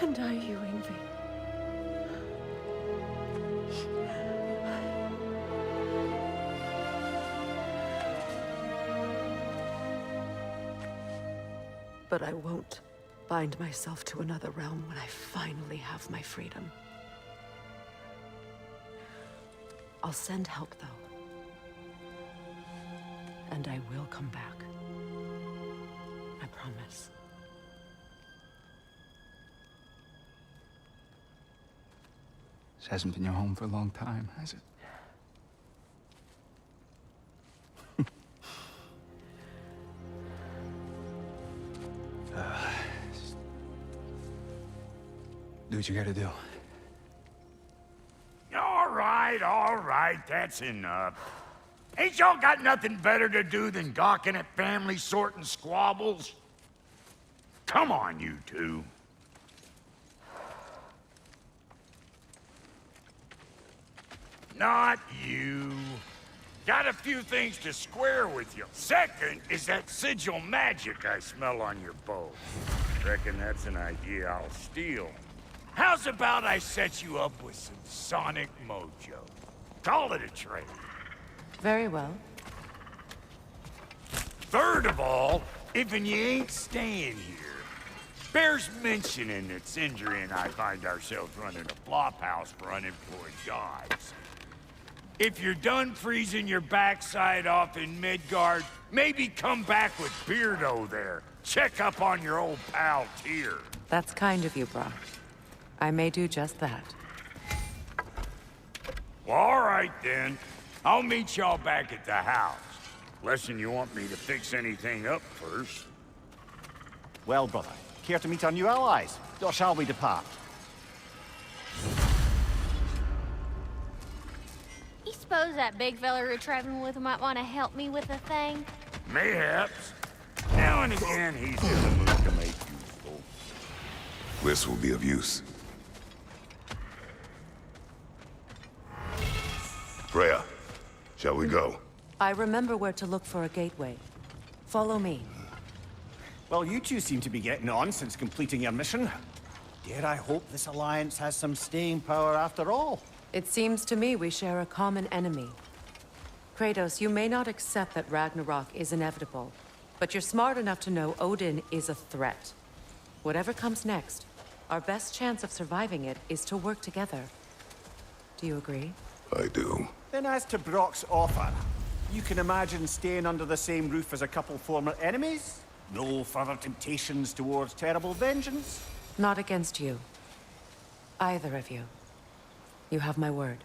And I you, Ingvi. But I won't bind myself to another realm when I finally have my freedom. I'll send help, though. And I will come back. I promise. This hasn't been your home for a long time, has it? Do what you gotta do. All right, that's enough. Ain't y'all got nothing better to do than gawking at family sorting squabbles? Come on, you two. Not you. Got a few things to square with you. Second is that sigil magic I smell on your bow. Reckon that's an idea I'll steal. How's about I set you up with some sonic mojo? Call it a trade. Very well. Third of all, If and you ain't staying here, bears mentioning that Sindri and I find ourselves running a flop house for unemployed gods. If you're done freezing your backside off in Midgard, maybe come back with Beardo there. Check up on your old pal Tyr. That's kind of you, Brock. I may do just that. Well, all right then. I'll meet y'all back at the house. Lesson you want me to fix anything up first. Well, brother, care to meet our new allies? Or shall we depart? You suppose that big fella we're traveling with might want to help me with a thing? Mayhaps. Now and again, he's in the mood to make useful. This will be of use. Freya, shall we go? I remember where to look for a gateway. Follow me. Well, you two seem to be getting on since completing your mission. Dare I hope this alliance has some staying power after all? It seems to me we share a common enemy. Kratos, you may not accept that Ragnarok is inevitable, but you're smart enough to know Odin is a threat. Whatever comes next, our best chance of surviving it is to work together. Do you agree? I do. Then as to Brock's offer, you can imagine staying under the same roof as a couple former enemies? No further temptations towards terrible vengeance? Not against you. Either of you. You have my word.